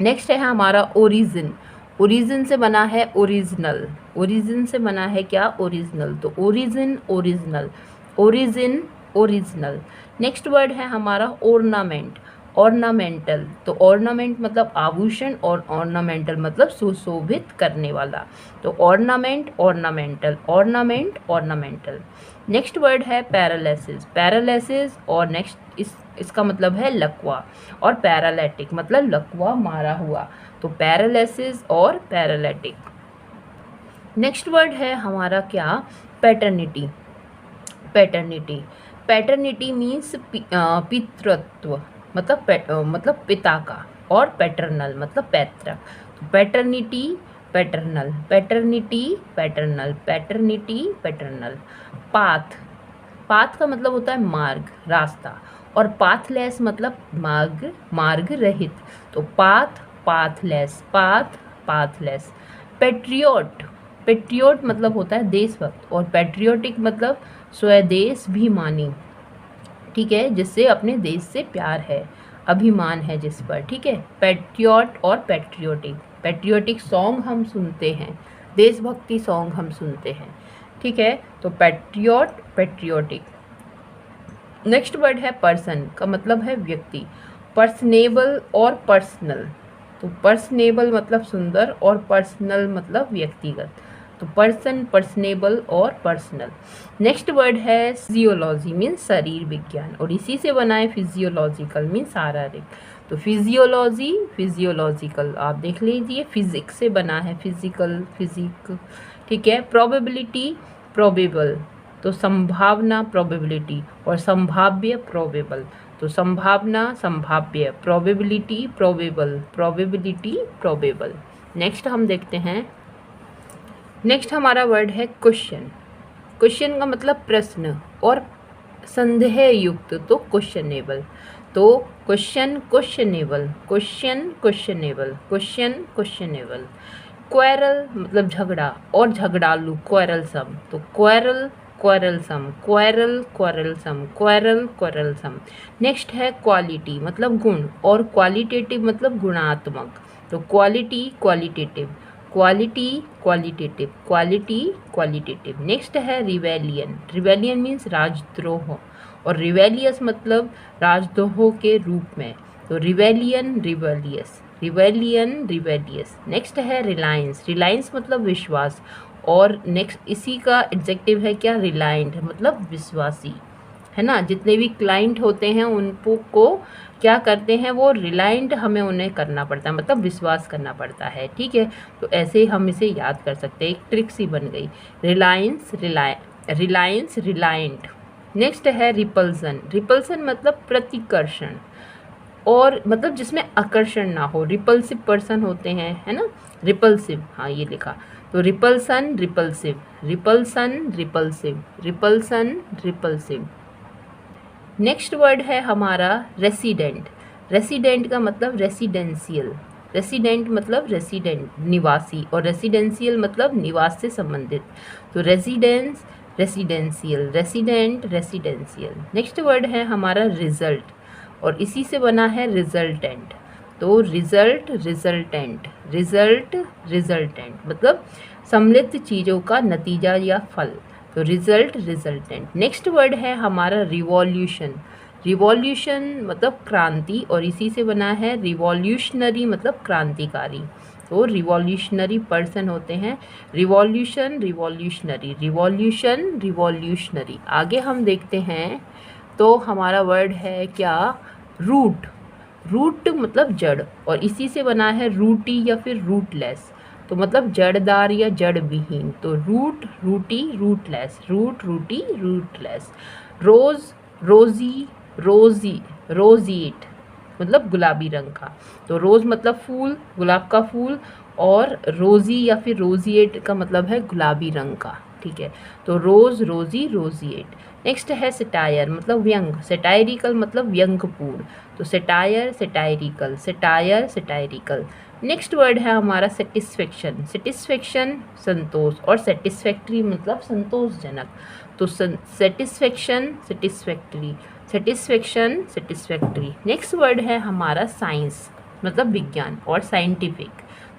A: Next है हमारा ओरिजिन, ओरिजिन से बना है ओरिजिनल, ओरिजिन से बना है क्या, ओरिजिनल। तो origin, original, origin, original. Next word है हमारा ऑर्नामेंट, ऑर्नामेंटल, तो ऑर्नामेंट मतलब आभूषण, और ऑर्नामेंटल मतलब सुशोभित करने वाला। तो ornament, ornamental, ornament, ornamental. Next word है पैरालिसिस, पैरालिसिस, और नेक्स्ट इसका मतलब है लकवा, और पैरालिटिक मतलब लकवा मारा हुआ। तो पैरालिसिस और पैरालिटिक। नेक्स्ट वर्ड है हमारा क्या, पैटर्निटी, पैटर्निटी, पैटर्निटी मीन्स पितृत्व, मतलब पिता का, और पैटर्नल मतलब पैतृक। तो paternity, paternal, paternity, paternal, paternity, paternal. Path, path का मतलब होता है मार्ग, रास्ता, और पाथलेस मतलब मार्ग, मार्ग रहित। तो path, pathless, path, pathless. Patriot, Patriot मतलब होता है देशभक्त, और पैट्रियोटिक मतलब स्वदेशाभिमानी, ठीक है, जिससे अपने देश से प्यार है, अभिमान है जिस पर, ठीक है। पैट्रियोट और पैट्रियोटिक, पैट्रियोटिक सॉन्ग हम सुनते हैं, देशभक्ति सॉन्ग हम सुनते हैं, ठीक है। तो पैट्रियोट, पैट्रियोटिक। नेक्स्ट वर्ड है पर्सन, का मतलब है व्यक्ति, पर्सनेबल और पर्सनल। तो पर्सनेबल मतलब सुंदर, और पर्सनल मतलब व्यक्तिगत। तो पर्सन, पर्सनेबल और पर्सनल। नेक्स्ट वर्ड है फिजियोलॉजी, मीन्स शरीर विज्ञान, और इसी से बना है फिजियोलॉजिकल मीन्स शारीरिक। तो फिजियोलॉजी, फिजियोलॉजिकल आप देख लीजिए, फिजिक्स से बना है, फिजिकल, फिजिक, ठीक है। प्रोबेबिलिटी, प्रोबेबल, तो संभावना प्रोबेबिलिटी, और संभाव्य प्रोबेबल। तो संभावना, संभाव्य, probability, probable, probability, probable. Next हम देखते हैं, नेक्स्ट हमारा वर्ड है क्वेश्चन, क्वेश्चन का मतलब प्रश्न, और संदेह युक्त, तो क्वेश्चनेबल। तो question questionable, question questionable, question questionable. Quarrel मतलब झगड़ा और झगड़ालू, क्वेरलसम, तो क्वेरल क्वेरलसम, क्वेरल क्वेरलसम, क्वेरल क्वेरलसम। नेक्स्ट है क्वालिटी मतलब गुण और क्वालिटेटिव मतलब गुणात्मक, तो quality qualitative, quality qualitative, quality qualitative. Next है रिवेलियन, रिवेलियन मीन्स राजद्रोह और रिवेलियस मतलब राजद्रोह के रूप में, तो rebellion rebellious, rebellion rebellious. Next है रिलायंस, रिलायंस मतलब विश्वास और नेक्स्ट इसी का एडजेक्टिव है क्या, रिलायंट मतलब विश्वासी, है ना। जितने भी क्लाइंट होते हैं उनको क्या करते हैं, वो रिलायंट हमें उन्हें करना पड़ता है, मतलब विश्वास करना पड़ता है, ठीक है। तो ऐसे हम इसे याद कर सकते हैं, एक ट्रिक सी बन गई, रिलायंस रिलायंस रिलायंट। नेक्स्ट है रिपल्सन, रिपल्सन मतलब प्रतिकर्षण और मतलब जिसमें आकर्षण ना हो, रिपल्सिव पर्सन होते हैं, है ना, रिपल्सिव, हाँ ये लिखा, तो repulsion repulsive, repulsion repulsive, repulsion repulsive. Next word है हमारा रेसिडेंट, रेसिडेंट का मतलब रेसिडेंशियल, रेसिडेंट मतलब रेसिडेंट निवासी और रेसिडेंशियल मतलब निवास से संबंधित, तो residence residential, resident residential. Next word है हमारा रिजल्ट और इसी से बना है रिजल्टेंट, तो रिजल्ट रिजल्टेंट, रिजल्ट रिजल्टेंट मतलब सम्मिलित चीज़ों का नतीजा या फल, तो रिजल्ट रिजल्टेंट। नेक्स्ट वर्ड है हमारा रिवॉल्यूशन, रिवॉल्यूशन मतलब क्रांति और इसी से बना है रिवॉल्यूशनरी मतलब क्रांतिकारी, तो रिवॉल्यूशनरी पर्सन होते हैं, रिवॉल्यूशन रिवॉल्यूशनरी, रिवॉल्यूशन रिवॉल्यूशनरी। आगे हम देखते हैं, तो हमारा वर्ड है क्या, रूट, रूट मतलब जड़ और इसी से बना है रूटी या फिर रूटलेस, तो मतलब जड़दार या जड़ विहीन, तो रूट रूटी रूटलेस, रूट रूटी रूटलेस। रोज रोजी रोजी रोजीट मतलब गुलाबी रंग का, तो रोज़ मतलब फूल, गुलाब का फूल और रोज़ी या फिर रोजिएट का मतलब है गुलाबी रंग का, ठीक है, तो रोज़ रोज़ी रोजिएट। नेक्स्ट है सेटायर मतलब व्यंग, सेटायरिकल मतलब व्यंगपूर्ण, तो सेटायर सेटायरिकल, सेटायर सेटायरिकल। नेक्स्ट वर्ड है हमारा सेटिस्फेक्शन, सेटिस्फेक्शन संतोष और सेटिस्फैक्ट्री मतलब संतोषजनक, तो satisfaction satisfactory, satisfaction satisfactory. Next word है हमारा साइंस मतलब विज्ञान और साइंटिफिक,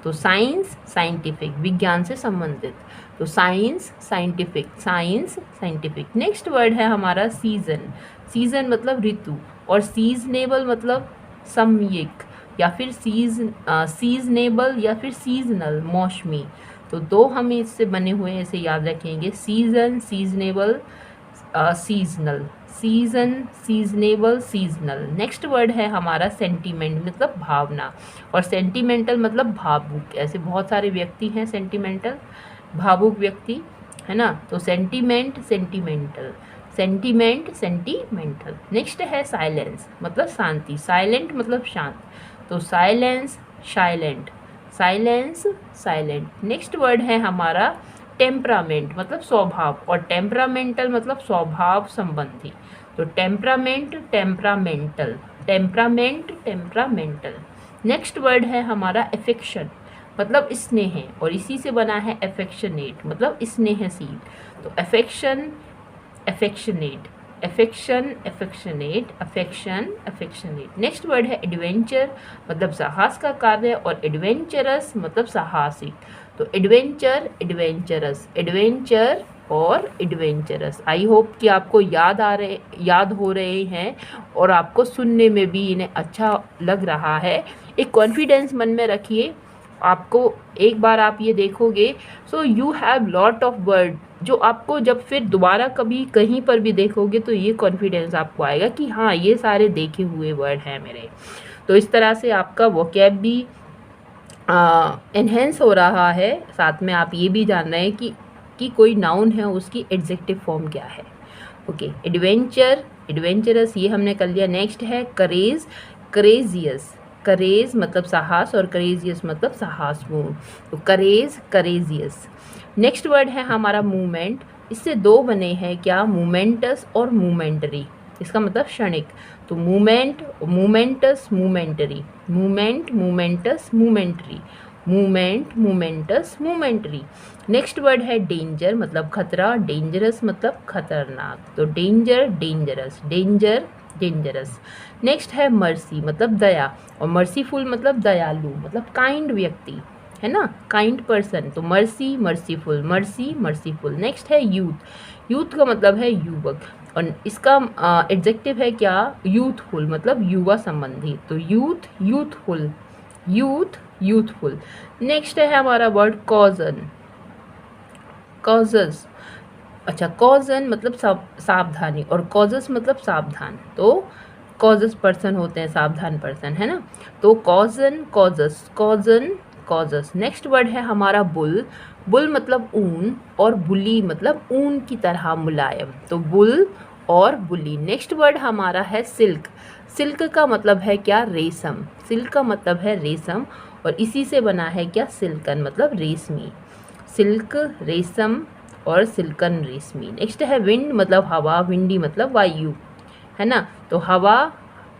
A: तो साइंस साइंटिफिक विज्ञान से संबंधित, तो science scientific, science scientific. Next word है हमारा सीजन, सीजन मतलब ऋतु और सीजनेबल मतलब समयिक या फिर सीजनेबल या फिर सीजनल मौसमी, तो दो हमें इससे बने हुए हैं, इसे याद रखेंगे, season seasonable seasonal, season seasonable seasonal. Next word है हमारा सेंटीमेंट मतलब भावना और सेंटिमेंटल मतलब भावुक, ऐसे बहुत सारे व्यक्ति हैं सेंटिमेंटल भावुक व्यक्ति, है ना, तो sentiment sentimental, sentiment sentimental. Next है साइलेंस मतलब शांति, साइलेंट मतलब शांत, तो silence silent, silence silent. Next word है हमारा टेम्परामेंट मतलब स्वभाव और टेम्परामेंटल मतलब स्वभाव संबंधी, तो temperament temperamental, temperament temperamental. Next word है हमारा एफेक्शन मतलब स्नेह और इसी से बना है एफेक्शनेट मतलब स्नेहशील, तो affection affectionate, affection affectionate, affection affectionate. Next word है एडवेंचर मतलब साहस का कार्य और एडवेंचरस मतलब साहसिक, तो एडवेंचर एडवेंचरस, एडवेंचर और एडवेंचरस। आई होप कि आपको याद हो रहे हैं और आपको सुनने में भी इन्हें अच्छा लग रहा है। एक कॉन्फिडेंस मन में रखिए, आपको एक बार आप ये देखोगे, so you have lot of word, जो आपको जब फिर दोबारा कभी कहीं पर भी देखोगे तो ये कॉन्फिडेंस आपको आएगा कि हाँ ये सारे देखे हुए वर्ड हैं मेरे। तो इस तरह से आपका वोकैब भी एनहेंस हो रहा है, साथ में आप ये भी जान रहे हैं कि कोई नाउन है उसकी एडजेक्टिव फॉर्म क्या है। ओके, एडवेंचर एडवेंचरस ये हमने कर लिया। नेक्स्ट है करेज, करेजियस, करेज मतलब साहस और करेजियस मतलब साहसपूर्ण, तो करेज करेजियस। नेक्स्ट वर्ड है हमारा मूवमेंट, इससे दो बने हैं क्या, मोमेंटस और मोमेंटरी, इसका मतलब क्षणिक, तो moment, moments, momentary, moment, moments, momentary, moment, moments, momentary. Next word है डेंजर मतलब खतरा, डेंजरस मतलब खतरनाक, तो danger, dangerous, danger, dangerous. Next है मर्सी मतलब दया, और मर्सीफुल मतलब दयालु मतलब काइंड व्यक्ति, है ना, काइंड पर्सन, तो mercy, merciful, mercy, merciful. Next है यूथ, यूथ का मतलब है युवक, और इसका एडजेक्टिव है क्या, यूथफुल मतलब युवा संबंधी, तो youth, youthful, youth, youthful. Next है हमारा वर्ड कॉजन, कॉजस, अच्छा कॉजन मतलब सावधानी, और कॉजस मतलब सावधान, तो कॉजस पर्सन होते हैं सावधान पर्सन, है ना, तो कॉजन, कॉजस, कॉजन, कॉजस। नेक्स्ट वर्ड है हमारा बुल, बुल मतलब ऊन, और बुली मतलब ऊन की तरह मुलायम, तो बुल और बुली। नेक्स्ट वर्ड हमारा है सिल्क, सिल्क का मतलब है क्या, रेशम, सिल्क का मतलब है रेशम, और इसी से बना है क्या, सिल्कन मतलब रेशमी, सिल्क, रेशम और सिल्कन, रेशमी। नेक्स्ट है विंड मतलब हवा, विंडी मतलब वायु, है ना, तो हवा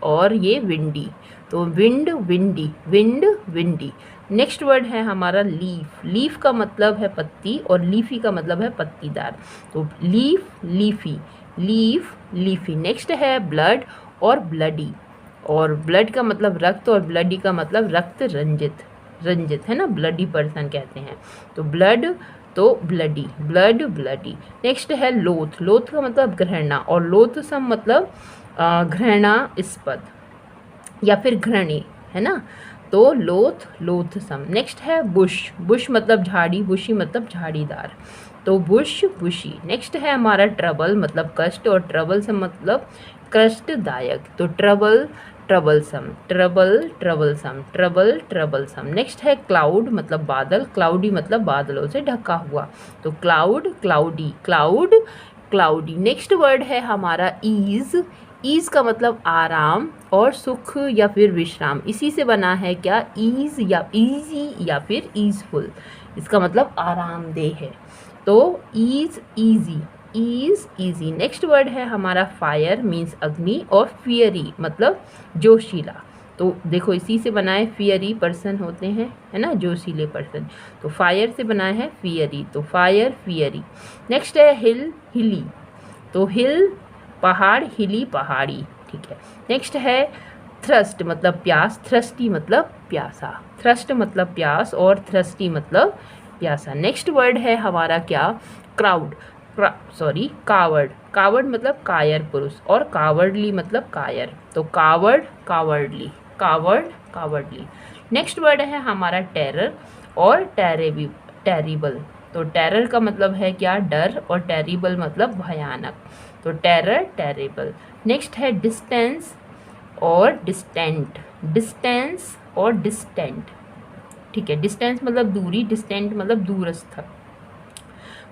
A: और ये विंडी, तो wind, windy, wind, windy. Next word है हमारा लीफ, लीफ का मतलब है पत्ती, और लीफी का मतलब है पत्तीदार, तो leaf, leafy, leaf, leafy. Next है ब्लड और ब्लडी, और ब्लड का मतलब रक्त, और ब्लडी का मतलब रक्त रंजित, रंजित, है ना, ब्लडी पर्सन कहते हैं, तो ब्लड, तो ब्लडी, ब्लड, ब्लडी। नेक्स्ट है लोथ, लोथ का मतलब घृणा, और लोथसम मतलब घृणास्पद या फिर घृणी, है ना, तो लोथ, लोथसम। नेक्स्ट है बुश, बुश मतलब झाड़ी, बुशी मतलब झाड़ीदार, तो बुश, बुशी। नेक्स्ट है हमारा ट्रबल मतलब कष्ट, और ट्रबल से मतलब कष्टदायक, तो trouble, troublesome, trouble, troublesome, trouble, troublesome. Next है क्लाउड मतलब बादल, क्लाउडी मतलब बादलों से ढका हुआ, तो cloud, cloudy, cloud, cloudy. Next word है हमारा ईज, ईज का मतलब आराम और सुख या फिर विश्राम, इसी से बना है क्या, ईज या ईजी या फिर ईजफुल, इसका मतलब आरामदेह है, तो ease, easy, ease, easy. Next word है हमारा फायर मीन्स अग्नि, और फियरी मतलब जोशीला, तो देखो इसी से बनाए, फियरी पर्सन होते हैं, है ना, जोशीले पर्सन, तो फायर से बनाए है फियरी, तो फायर, फियरी। नेक्स्ट है हिल, हिली, तो हिल पहाड़, हिली पहाड़ी, ठीक है। नेक्स्ट है थ्रस्ट मतलब प्यास, थ्रस्टी मतलब प्यासा, थ्रस्ट मतलब प्यास, और थ्रस्टी मतलब प्यासा। नेक्स्ट वर्ड है हमारा क्या, क्राउड, सॉरी कावर्ड, कावर्ड मतलब कायर पुरुष, और कावर्डली मतलब कायर, तो coward, cowardly, coward, cowardly. Next word है हमारा टेरर और टेरिबल, तो टेरर का मतलब है क्या, डर, और टेरिबल मतलब भयानक, तो टेरर, टेरिबल। नेक्स्ट है डिस्टेंस और डिस्टेंट, डिस्टेंस और डिस्टेंट, ठीक है, डिस्टेंस मतलब दूरी, डिस्टेंट मतलब दूरस्थ।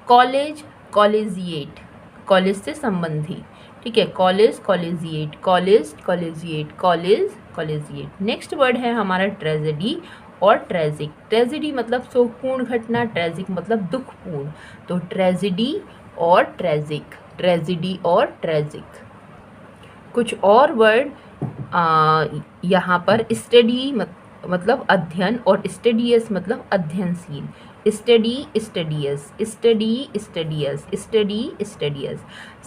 A: कॉलेज, कॉलेजिएट, कॉलेज से संबंधी, ठीक है, college, collegiate, college, collegiate, college, collegiate. Next word है हमारा ट्रेजेडी और ट्रेजिक, ट्रेजेडी मतलब शोकपूर्ण घटना, ट्रेजिक मतलब दुखपूर्ण, तो ट्रेजेडी और ट्रेजिक, ट्रेजेडी और ट्रेजिक। कुछ और वर्ड यहाँ पर स्टडी मतलब अध्ययन, और स्टडियस मतलब अध्ययनशील, study, studious, study, studious, study, studious.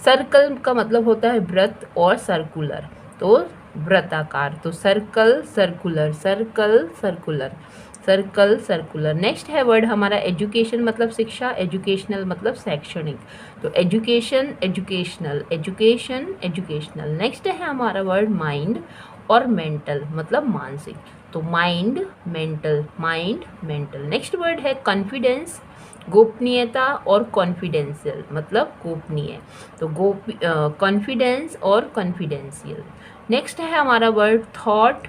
A: Circle का मतलब होता है वृत्त, और सर्कुलर तो वृत्ताकार, तो circle, circular, circle, circular, circle, circular. Next है वर्ड हमारा एजुकेशन मतलब शिक्षा, एजुकेशनल मतलब शैक्षणिक, तो education, educational, education, educational. Next है हमारा वर्ड माइंड और मेंटल मतलब मानसिक, तो mind, mental, mind, mental. Next word है कॉन्फिडेंस, गोपनीयता, और कॉन्फिडेंशियल मतलब गोपनीय, तो कॉन्फिडेंस और कॉन्फिडेंशियल। नेक्स्ट है हमारा वर्ड थॉट,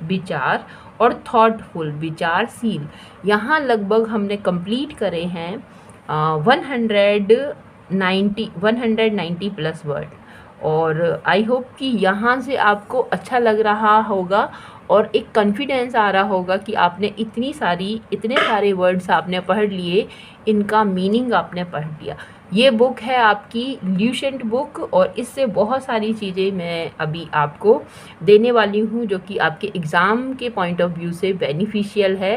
A: विचार, और थॉटफुल विचारशील। यहाँ लगभग हमने कंप्लीट करे हैं 190 प्लस वर्ड, और आई होप कि यहाँ से आपको अच्छा लग रहा होगा, और एक कॉन्फिडेंस आ रहा होगा कि आपने इतने सारे वर्ड्स आपने पढ़ लिए, इनका मीनिंग आपने पढ़ लिया। ये बुक है आपकी ल्यूसेंट बुक, और इससे बहुत सारी चीज़ें मैं अभी आपको देने वाली हूँ जो कि आपके एग्ज़ाम के पॉइंट ऑफ व्यू से बेनिफिशियल है,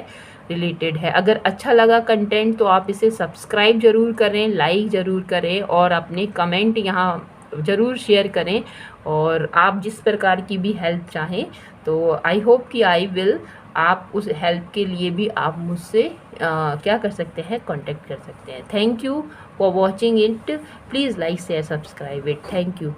A: रिलेटेड है। अगर अच्छा लगा कंटेंट तो आप इसे सब्सक्राइब ज़रूर करें, लाइक ज़रूर करें और अपने कमेंट यहाँ ज़रूर शेयर करें। और आप जिस प्रकार की भी हेल्प चाहें तो आई होप कि आई विल, आप उस हेल्प के लिए भी आप मुझसे क्या कर सकते हैं, कांटेक्ट कर सकते हैं। Thank you for watching it, please like share subscribe it, thank you.